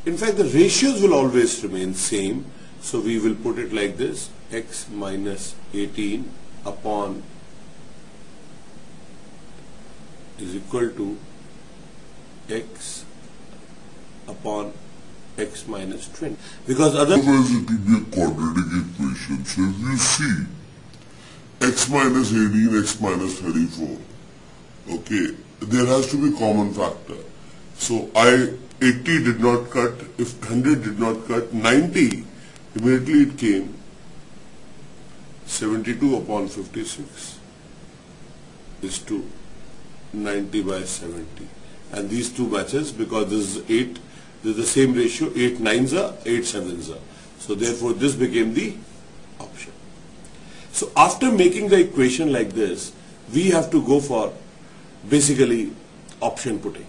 In fact, the ratios will always remain same. So we will put it like this: x minus 18 upon is equal to x upon x minus 20. Because otherwise it will be a quadratic equation. So if you see x minus 18, x minus 34, okay, there has to be common factor. So 80 did not cut, if 100 did not cut, 90, immediately it came 72 upon 56 is to 90 by 70. And these two matches because this is 8, this is the same ratio, 8 9s are, 8 7s are. So therefore this became the option. So after making the equation like this, we have to go for basically option putting.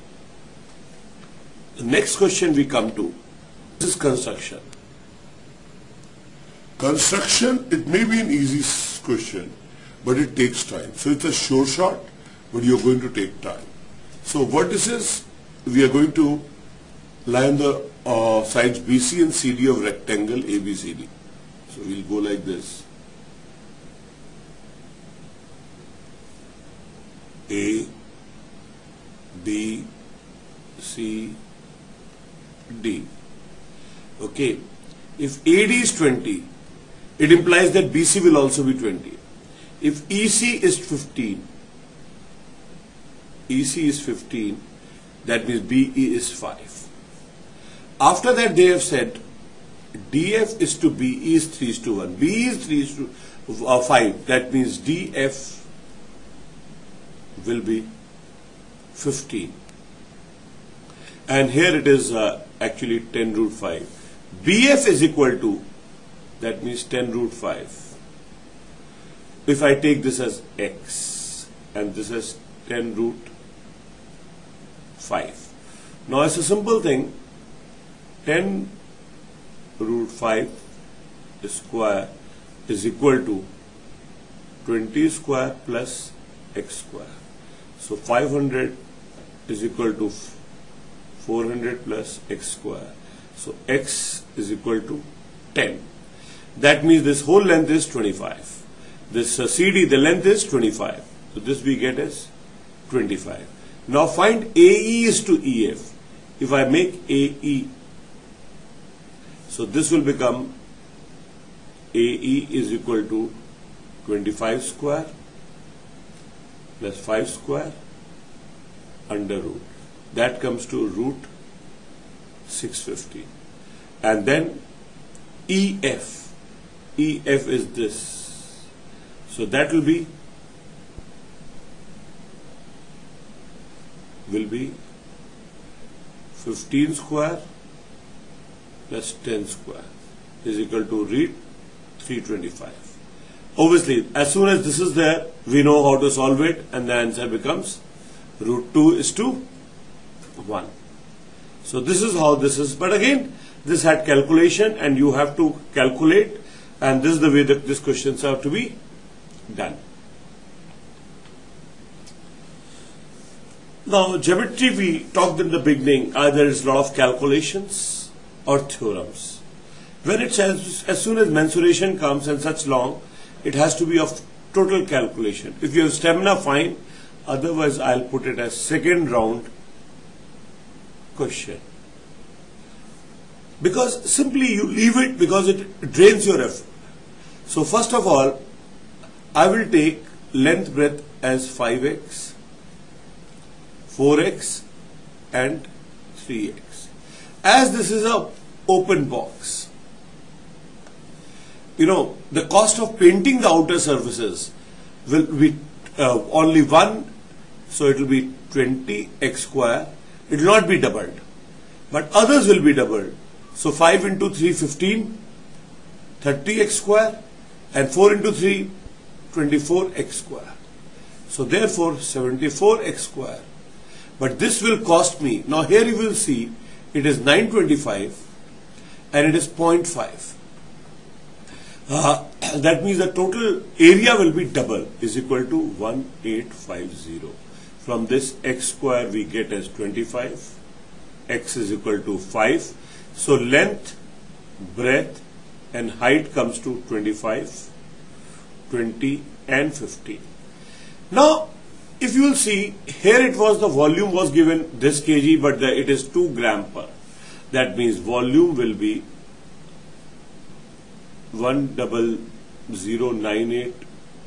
The next question we come to is construction. Construction, it may be an easy question, but it takes time. So it's a sure shot, but you're going to take time. So vertices, we are going to lie on the sides BC and CD of rectangle ABCD. So we'll go like this. A, B, C, D. Okay. If AD is 20, it implies that BC will also be 20. If EC is 15, that means BE is 5. After that they have said DF is to BE is 3:1. BE is 3:5. That means DF will be 15. And here it is actually 10 root 5. BF is equal to, that means 10 root 5. If I take this as x and this as 10 root 5. Now it's a simple thing. 10 root 5 square is equal to 20 square plus x square. So 500 is equal to 400 plus x square. So x is equal to 10. That means this whole length is 25. This CD, the length is 25. So this we get as 25. Now find AE is to EF. If I make AE, so this will become AE is equal to 25 square plus 5 square under root. That comes to root 650. And then EF. EF is this. So that will be 15 square plus 10 square is equal to root 325. Obviously, as soon as this is there, we know how to solve it, and the answer becomes root 2 is to 1. So this is how this is. But again, this had calculation, and you have to calculate, and this is the way that these questions have to be done. Now, geometry, we talked in the beginning, either it's a lot of calculations or theorems. When it says, as soon as mensuration comes and such long, it has to be of total calculation. If you have stamina, fine. Otherwise, I'll put it as second round question. Because simply you leave it because it drains your effort. So first of all, I will take length breadth as 5x, 4x and 3x. As this is a open box, you know, the cost of painting the outer surfaces will be only 1, so it will be 20x square. It will not be doubled, but others will be doubled. So 5 into 3, 15, 30x square, and 4 into 3, 24x square. So therefore 74x square. But this will cost me, now here you will see it is 925 and it is 0.5. That means the total area will be double, is equal to 1850. From this x square we get as 25, x is equal to 5. So length, breadth and height comes to 25, 20 and 15. Now if you will see, here it was the volume was given this kg, but it is 2 gram per. That means volume will be 10098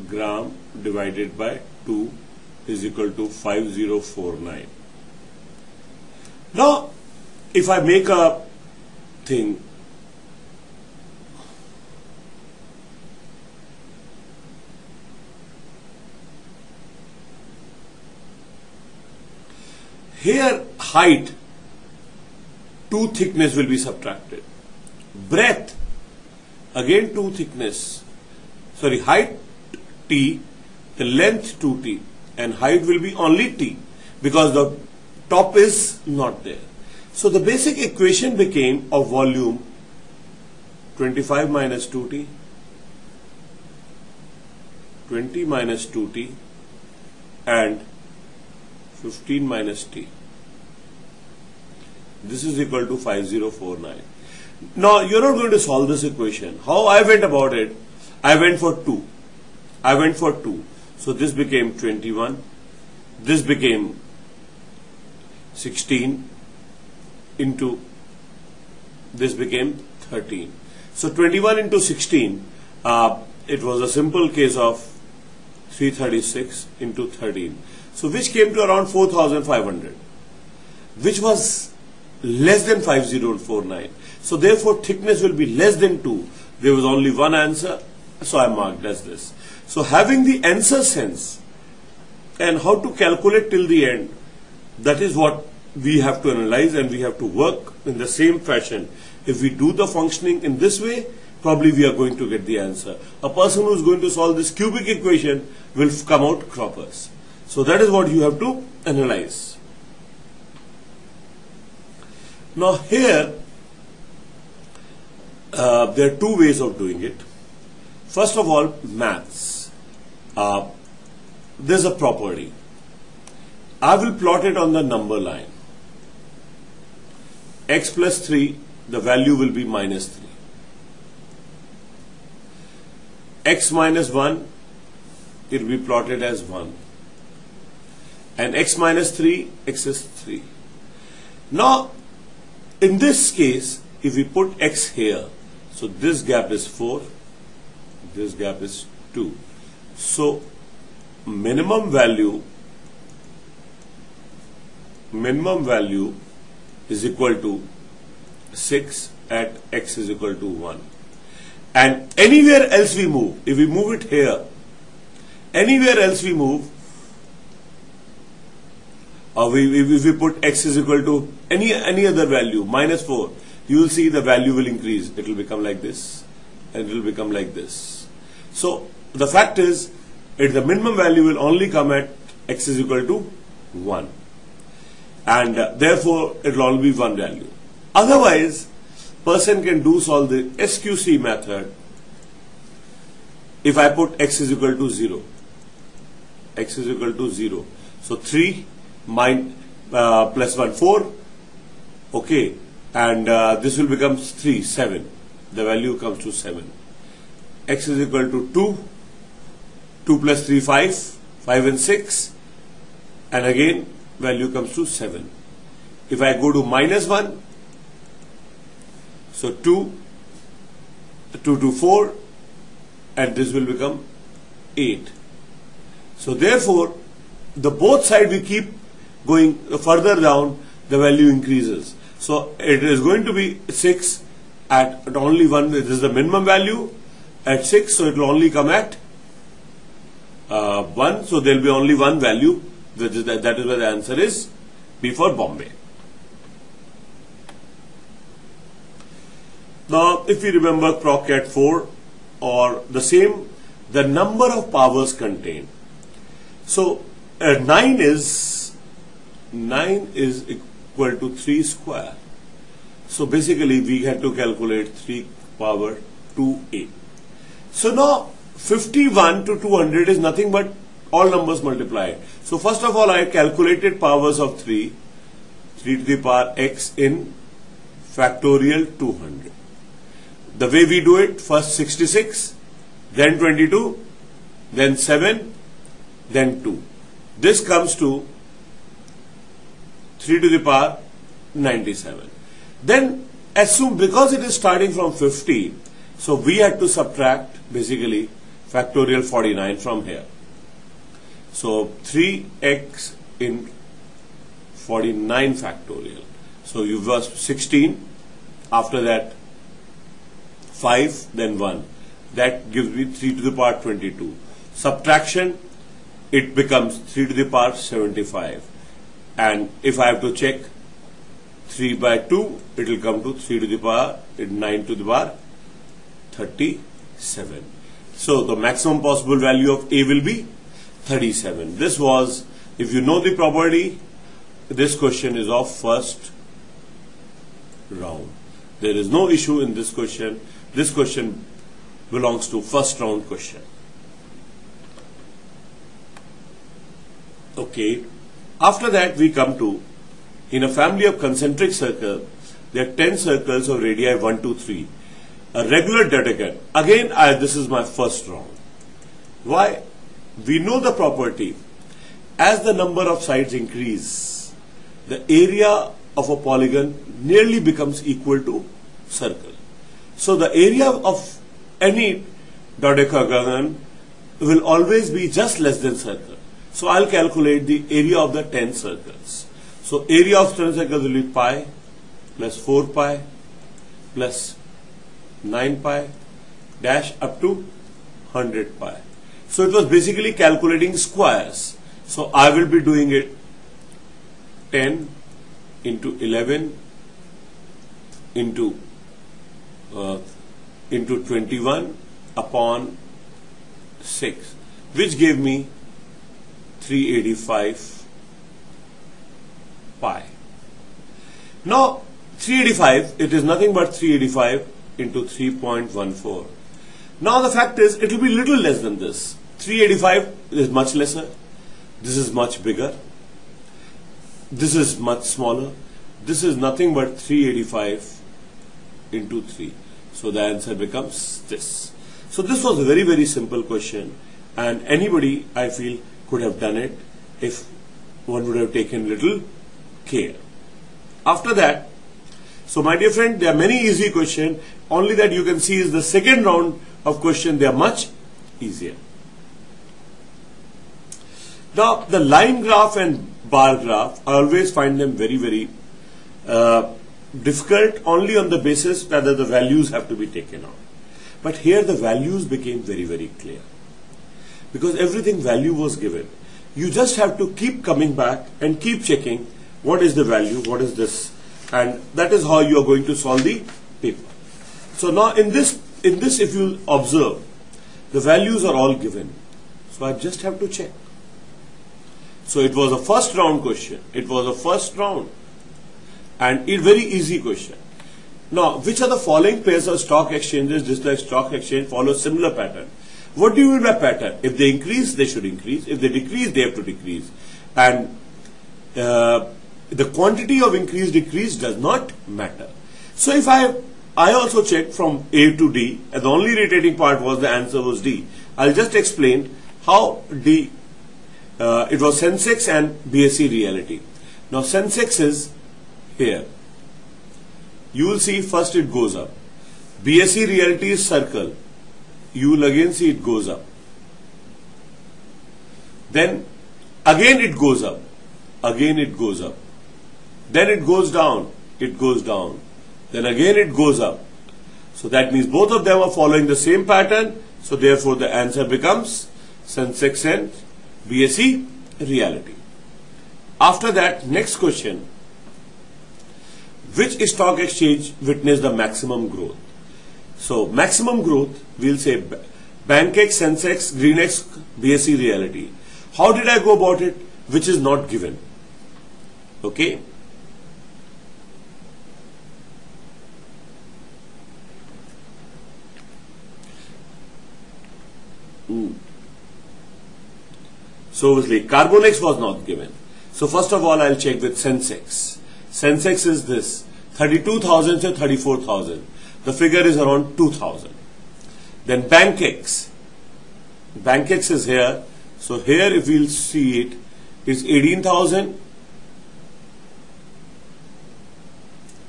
gram divided by 2 is equal to 5049. Now, if I make a thing, here height, 2 thickness will be subtracted. Breadth, again 2 thickness, sorry, height t, the length 2t, and height will be only t because the top is not there. So the basic equation became of volume 25 minus 2t, 20 minus 2t and 15 minus t. This is equal to 5049. Now you're not going to solve this equation. How I went about it? I went for 2. So this became 21. This became 16 into this became 13. So 21 into 16, it was a simple case of 336 into 13. So which came to around 4,500, which was less than 5049. So therefore thickness will be less than 2. There was only one answer, so I marked as this. So having the answer sense and how to calculate till the end, that is what we have to analyze, and we have to work in the same fashion. If we do the functioning in this way, probably we are going to get the answer. A person who is going to solve this cubic equation will come out croppers. So that is what you have to analyze. Now here There are two ways of doing it. First of all, maths. There's a property. I will plot it on the number line. X plus 3, the value will be minus 3. X minus 1, it will be plotted as 1. And x minus 3, x is 3. Now, in this case, if we put x here, so this gap is 4, this gap is 2. So, minimum value is equal to 6 at x is equal to 1. And anywhere else we move, if we move it here, anywhere else we move, or if we put x is equal to any other value, minus 4, you will see the value will increase. It will become like this, and it will become like this. So, the fact is, the minimum value will only come at x is equal to 1. And therefore, it will only be one value. Otherwise, person can solve the SQC method if I put x is equal to 0. X is equal to 0. So 3 plus 1, 4. Okay. And this will become 3, 7. The value comes to 7. X is equal to 2. 2 plus 3, 5. 5 and 6. And again, value comes to 7. If I go to minus 1, so 2 to 4, and this will become 8. So therefore, the both side we keep going further down, the value increases. So it is going to be 6 at only 1, this is the minimum value at 6, so it will only come at 1, so there will be only one value, that is where the answer is B for Bombay. Now, if you remember Proctored 4 or the same, the number of powers contained. So, 9 is equal to 3 square. So, basically, we had to calculate 3 power 2a. So, now 51 to 200 is nothing but all numbers multiplied. So, first of all, I calculated powers of 3 to the power x in factorial 200. The way we do it, first 66, then 22, then 7, then 2. This comes to 3 to the power 97. Then assume, because it is starting from 50, so we had to subtract basically factorial 49 from here. So 3x in 49 factorial. So you have 16, after that 5, then 1. That gives me 3 to the power 22. Subtraction, it becomes 3 to the power 75. And if I have to check 3 by 2, it will come to 3 to the power 9 to the power 37. So the maximum possible value of A will be 37. This was, if you know the property, this question is of first round. There is no issue in this question. This question belongs to first round question. Okay. After that we come to, in a family of concentric circles, there are 10 circles of radii 1, 2, 3. A regular dedecan. Again, this is my first round. Why? We know the property. As the number of sides increase, the area of a polygon nearly becomes equal to circle. So the area of any dodecagon will always be just less than circle. So I'll calculate the area of the 10 circles. So area of 10 circles will be pi plus 4 pi plus 9 pi dash up to 100 pi. So it was basically calculating squares. So I will be doing it 10 into 11 into 21 upon 6, which gave me 385 pi. Now 385, it is nothing but 385 into 3.14. Now the fact is, it will be little less than this. 385 is much lesser. This is much bigger. This is much smaller. This is nothing but 385 into 3. So the answer becomes this. So this was a very, very simple question, and anybody, I feel, could have done it if one would have taken little care. After that, so my dear friend, there are many easy questions. Only that you can see is the second round of question. They are much easier. Now, the line graph and bar graph, I always find them very, very difficult only on the basis whether the values have to be taken out. But here the values became very, very clear. Because everything value was given. You just have to keep coming back and keep checking what is the value, what is this. And that is how you are going to solve the paper. So now in this if you observe, the values are all given. So I just have to check. So it was a first round question. It was a first round. And a very easy question. Now, which are the following pairs of stock exchanges, just like stock exchange, follow similar pattern? What do you mean by pattern? If they increase, they should increase. If they decrease, they have to decrease. And the quantity of increase, decrease does not matter. So if I also checked from A to D, and the only rotating part was the answer was D. I'll just explain how D, it was Sensex and BSE reality. Now Sensex is here. You will see first it goes up. BSE reality is circle. You will again see it goes up. Then again it goes up. Again it goes up. Then it goes down. It goes down. Then again it goes up. So that means both of them are following the same pattern. So therefore the answer becomes Sensex and BSE reality. After that, next question. Which stock exchange witnessed the maximum growth? So maximum growth, we'll say BankX, Sensex, GreenX, BSE reality. How did I go about it? Which is not given. Okay. So obviously Carbonex was not given. So first of all, I'll check with Sensex. Sensex is this 32,000 to 34,000. The figure is around 2,000. Then BankX. BankX is here. So here, if we'll see it, is 18,000.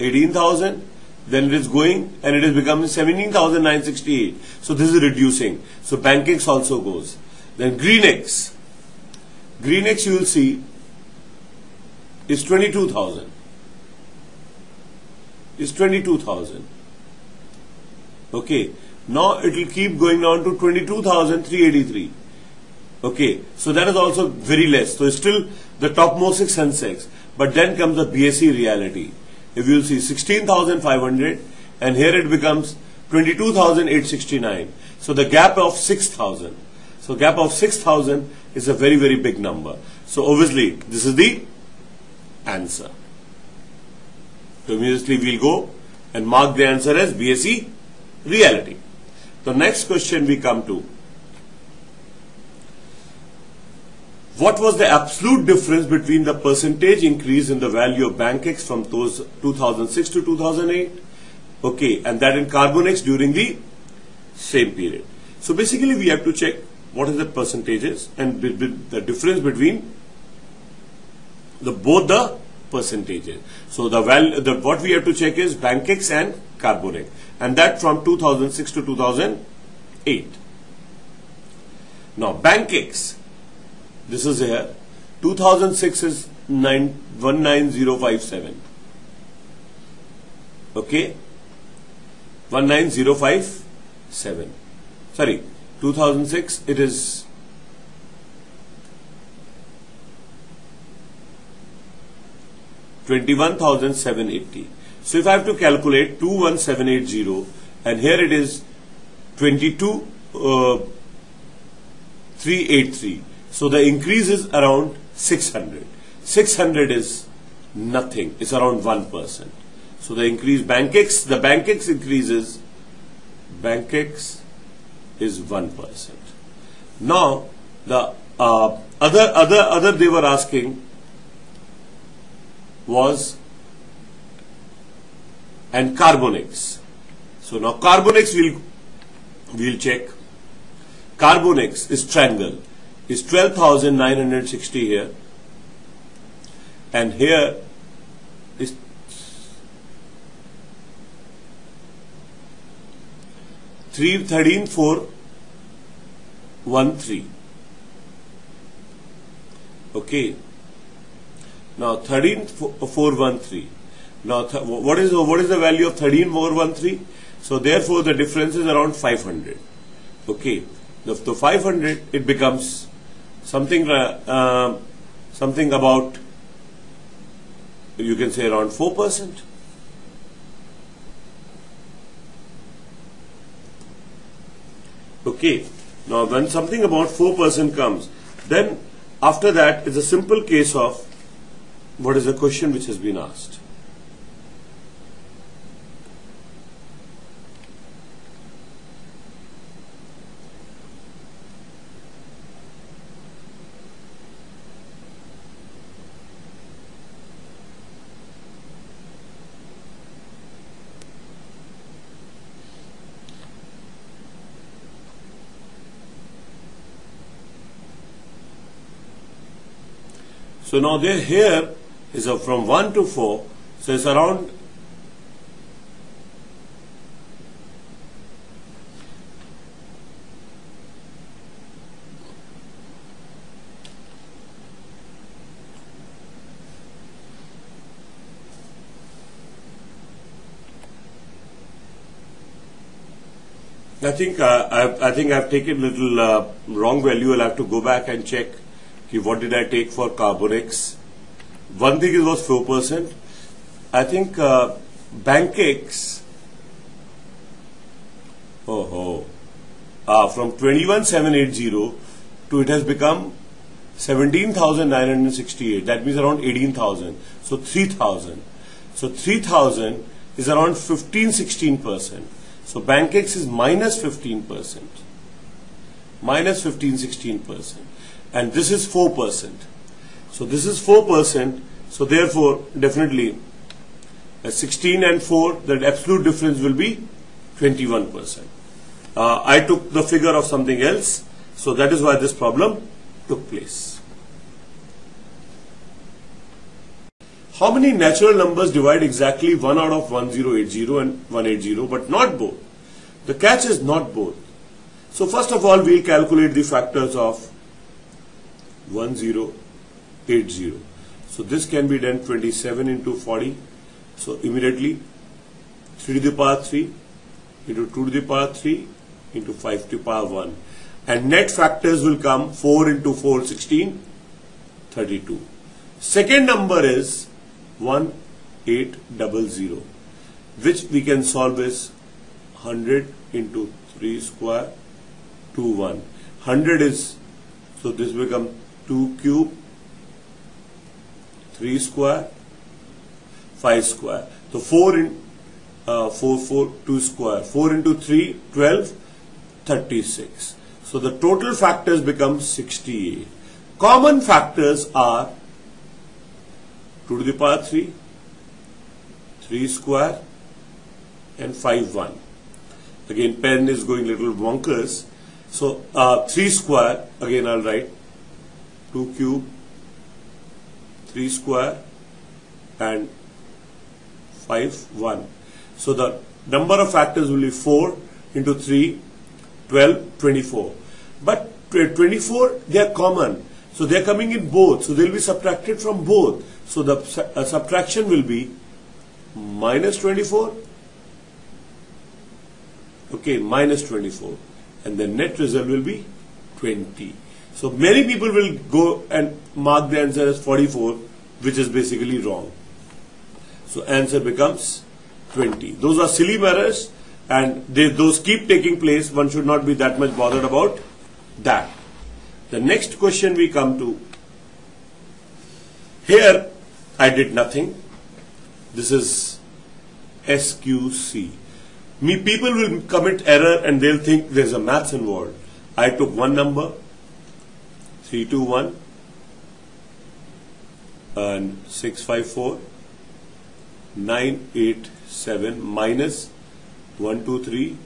18,000. Then it is going and it is becoming 17,968. So this is reducing. So BankX also goes. Then GreenX. GreenX you will see is 22,000. Is 22,000. Okay. Now it will keep going down to 22,383. Okay. So that is also very less. So it's still the topmost is Sensex. But then comes the BSE reality. If you will see 16,500 and here it becomes 22,869. So the gap of 6,000. So gap of 6,000 is a very, very big number. So obviously this is the answer. So immediately we'll go and mark the answer as BSE reality. The next question we come to. What was the absolute difference between the percentage increase in the value of BankX from those 2006 to 2008? Okay, and that in Carbonex during the same period. So basically we have to check what is the percentages and the difference between both the percentages. So the value, what we have to check is BankX and Carbonex, and that from 2006 to 2008. Now BankX, this is here, 2006 is 19057. Okay, 19057. Sorry, 2006 it is 21,780. So if I have to calculate 21,780 and here it is 22,383. So the increase is around 600. 600 is nothing. It's around 1%. So the increase the BankX increase is Bank X is 1%. Now the other they were asking was and Carbon-X. So now Carbon-X we'll check. Carbon-X is triangle is 12,960 here, and here is 13,413. Okay. Now 13,413. Now what is the value of 13,413? So therefore the difference is around 500. Okay. The 500 it becomes something something about, you can say, around 4%. Okay. Now when something about 4% comes, then after that it's a simple case of what is the question which has been asked. So now here is from 1 to 4, so it's around I think I've taken a little wrong value. I'll have to go back and check what did I take for Carbon-X. One thing it was 4%. I think Bank X from 21,780 to it has become 17,968. That means around 18,000. So 3,000. So 3,000 is around 15-16%. So Bank X is minus 15%. Minus 15-16%. And this is 4%. So this is 4%. So therefore, definitely, 16 and 4, the absolute difference will be 21%. I took the figure of something else, so that is why this problem took place. How many natural numbers divide exactly 1 out of 1080 and 180, but not both? The catch is not both. So first of all, we'll calculate the factors of 1080. So this can be done 27 into 40. So immediately 3 to the power 3 into 2 to the power 3 into 5 to the power 1. And net factors will come 4 into 4, 16, 32. Second number is 1800, which we can solve as 100 into 3 square, 2, 1. 100 is, so this will become 2 cube, 3 square, 5 square. So 2 square. 4 into 3, 12, 36. So the total factors become 68. Common factors are 2 to the power 3, 3 square, and 5, 1. Again, pen is going little bonkers. So 3 square, again I'll write 2 cube, 3 square, and 5, 1. So the number of factors will be 4 into 3, 12, 24. But 24, they are common. So they are coming in both. So they will be subtracted from both. So the subtraction will be minus 24. Okay, minus 24. And the net result will be 20. So many people will go and mark the answer as 44, which is basically wrong. So answer becomes 20. Those are silly errors, and those keep taking place. One should not be that much bothered about that. The next question we come to. Here I did nothing. This is SQC. People will commit error and they'll think there's a maths involved. I took one number, 321 and 654, 987 minus 123,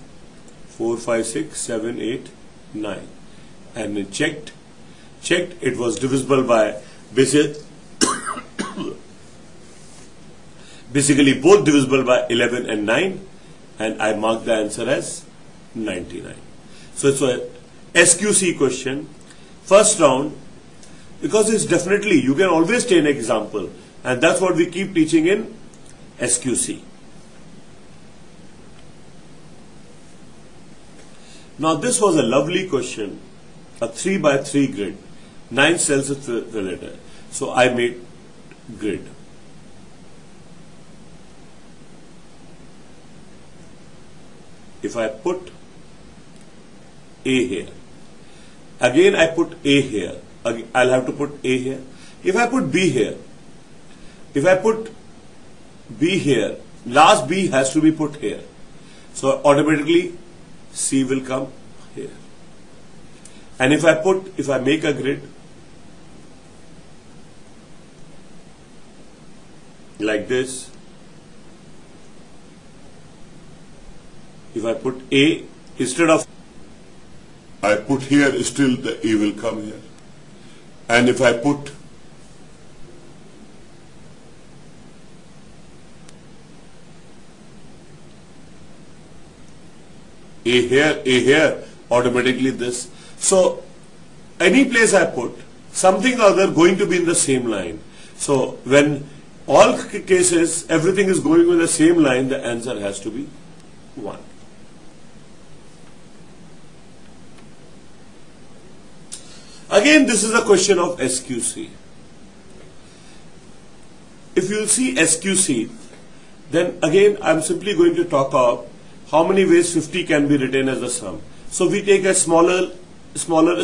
4, 5, 6, 7, 8, 9, and then checked, it was divisible by basically both divisible by 11 and 9, and I marked the answer as 99. So it's a SQC question, first round, because it's definitely, you can always take an example, and that's what we keep teaching in SQC. Now this was a lovely question, a 3 by 3 grid, 9 cells with the letter. So I made grid. If I put A here, again I put A here, I'll have to put A here. If I put B here, if I put B here, last B has to be put here. So automatically C will come here. And if I make a grid like this, if I put A instead of I put here, still the A will come here. And if I put A here, automatically this. So any place I put, something or other going to be in the same line. So when all cases, everything is going in the same line, the answer has to be 1. Again, this is a question of SQC. If you see SQC, then again I'm simply going to talk about how many ways 50 can be written as a sum. So we take a smaller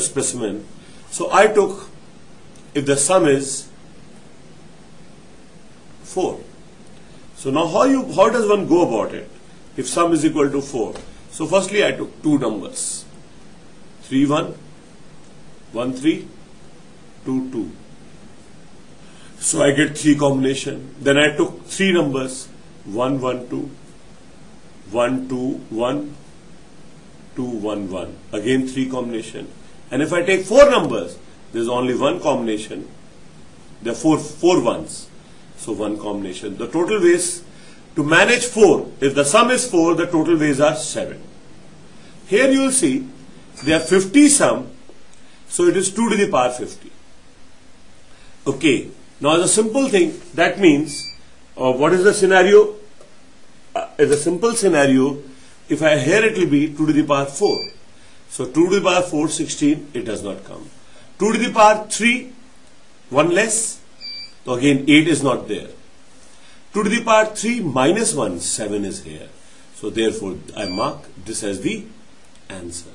specimen. So I took, if the sum is 4. So now how does one go about it? If sum is equal to 4. So firstly I took two numbers, 3, 1, 1, 3, 2, 2. So I get 3 combination. Then I took 3 numbers, 1, 1, 2, 1, 2, 1, 2, 1, 1. Again 3 combination. And if I take 4 numbers, there is only one combination. There are 4 ones. So 1 combination. The total ways to manage 4, if the sum is 4, the total ways are 7. Here you will see there are 50 sum. So it is 2 to the power 50. Okay. Now as a simple thing, that means what is the scenario? As a simple scenario, if I here it will be 2 to the power 4. So 2 to the power 4, 16, it does not come. 2 to the power 3, 1 less. So again 8 is not there. 2 to the power 3 minus 1, 7 is here. So therefore I mark this as the answer.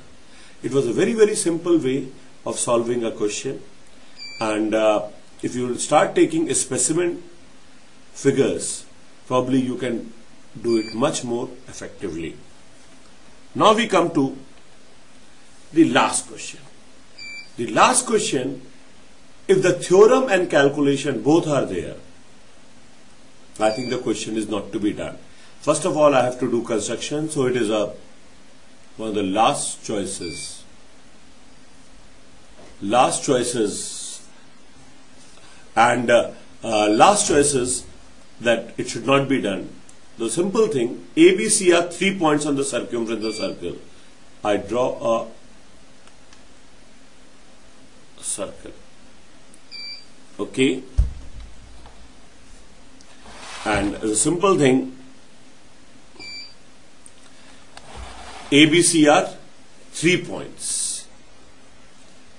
It was a very, very simple way of solving a question, and if you start taking a specimen figures, probably you can do it much more effectively. Now we come to the last question. The last question, if the theorem and calculation both are there, I think the question is not to be done. First of all, I have to do construction, so it is one of the last choices. Last choices that it should not be done. The simple thing, A, B, C are 3 points on the circumference of the circle. I draw a circle. Okay. And the simple thing, A, B, C are 3 points.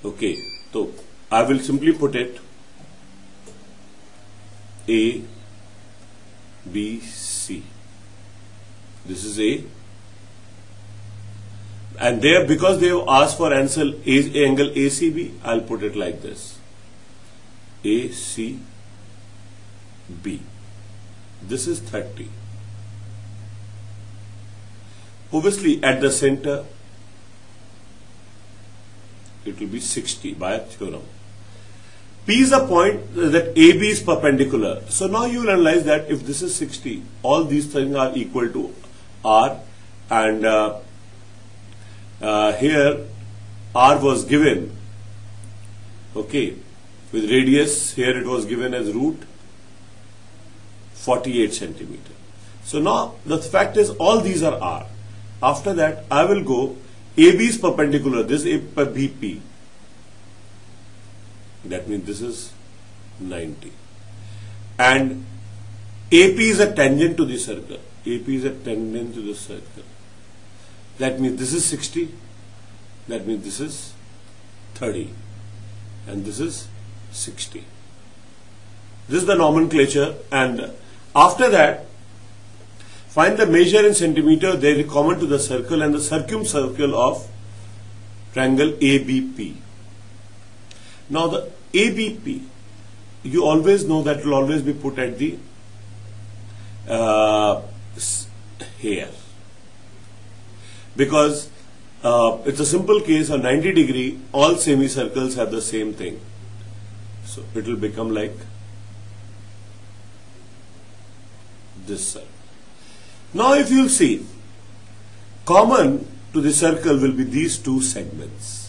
Okay, so I will simply put it A, B, C. This is A. And there, because they have asked for angle ACB, I'll put it like this. ACB. This is 30. obviously at the center it will be 60 by a theorem. P is a point that AB is perpendicular. So now you will analyze that if this is 60, all these things are equal to R, and here R was given, okay, with radius, here it was given as root 48 centimeter. So now the fact is all these are R. After that I will go, AB is perpendicular, this is BP. That means this is 90. And AP is a tangent to the circle. AP is a tangent to the circle. That means this is 60. That means this is 30. And this is 60. This is the nomenclature. And after that, find the measure in centimeter. They are common to the circle and the circumcircle of triangle ABP. Now the ABP, you always know that will always be put at the here, because it's a simple case of 90 degree, all semicircles have the same thing. So it will become like this circle. Now if you will see, common to the circle will be these two segments.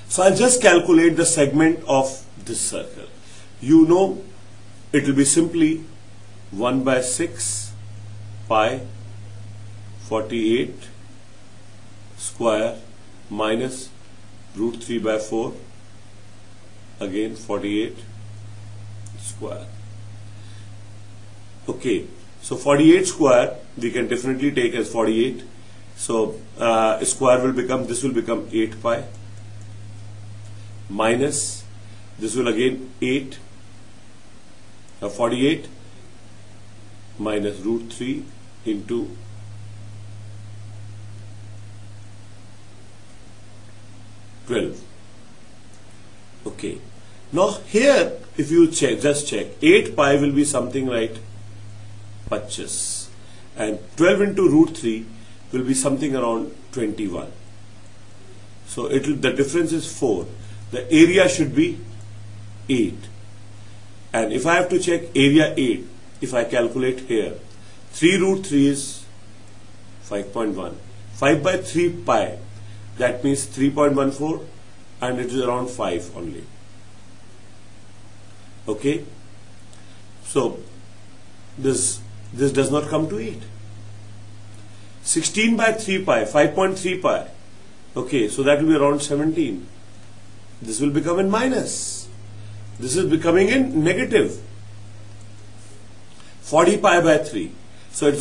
So I'll just calculate the segment of this circle. You know it will be simply 1 by 6 pi 48 square minus root 3 by 4, again 48 square. Okay, so 48 square we can definitely take as 48. So square will become, this will become 8 pi minus, this will again 8, 48 minus root 3 into 12. Okay. Now here if you check, just check, 8 pi will be something like 25 and 12 into root 3 will be something around 21. So the difference is 4. The area should be 8. And if I have to check area 8, if I calculate here, 3 root 3 is 5.1. 5 by 3 pi, that means 3.14, and it is around 5 only. Okay. So this does not come to 8. 16 by 3 pi, 5.3 pi. Okay, so that will be around 17. This will become in minus. This is becoming in negative. 40 pi by 3. So it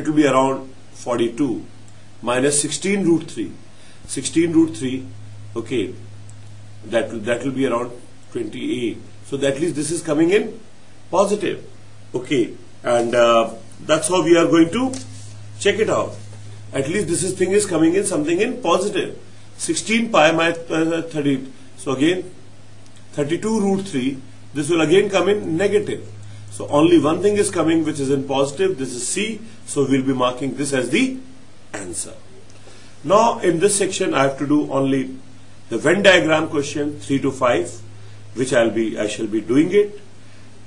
will be around 42 minus 16 root 3. 16 root 3, okay, that will be around 28. So at least this is coming in positive. Okay, and that's how we are going to check it out. At least this thing is coming in something in positive. 16 pi minus 30. So again 32 root 3, this will again come in negative. So only one thing is coming which is in positive, this is C, so we will be marking this as the answer. Now in this section I have to do only the Venn diagram question 3 to 5, which I shall be doing it,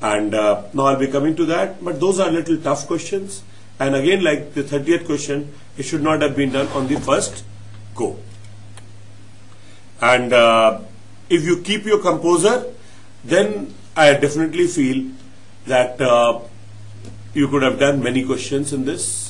and now I'll be coming to that, but those are little tough questions, and again like the 30th question, it should not have been done on the first go. And if you keep your composure, then I definitely feel that you could have done many questions in this.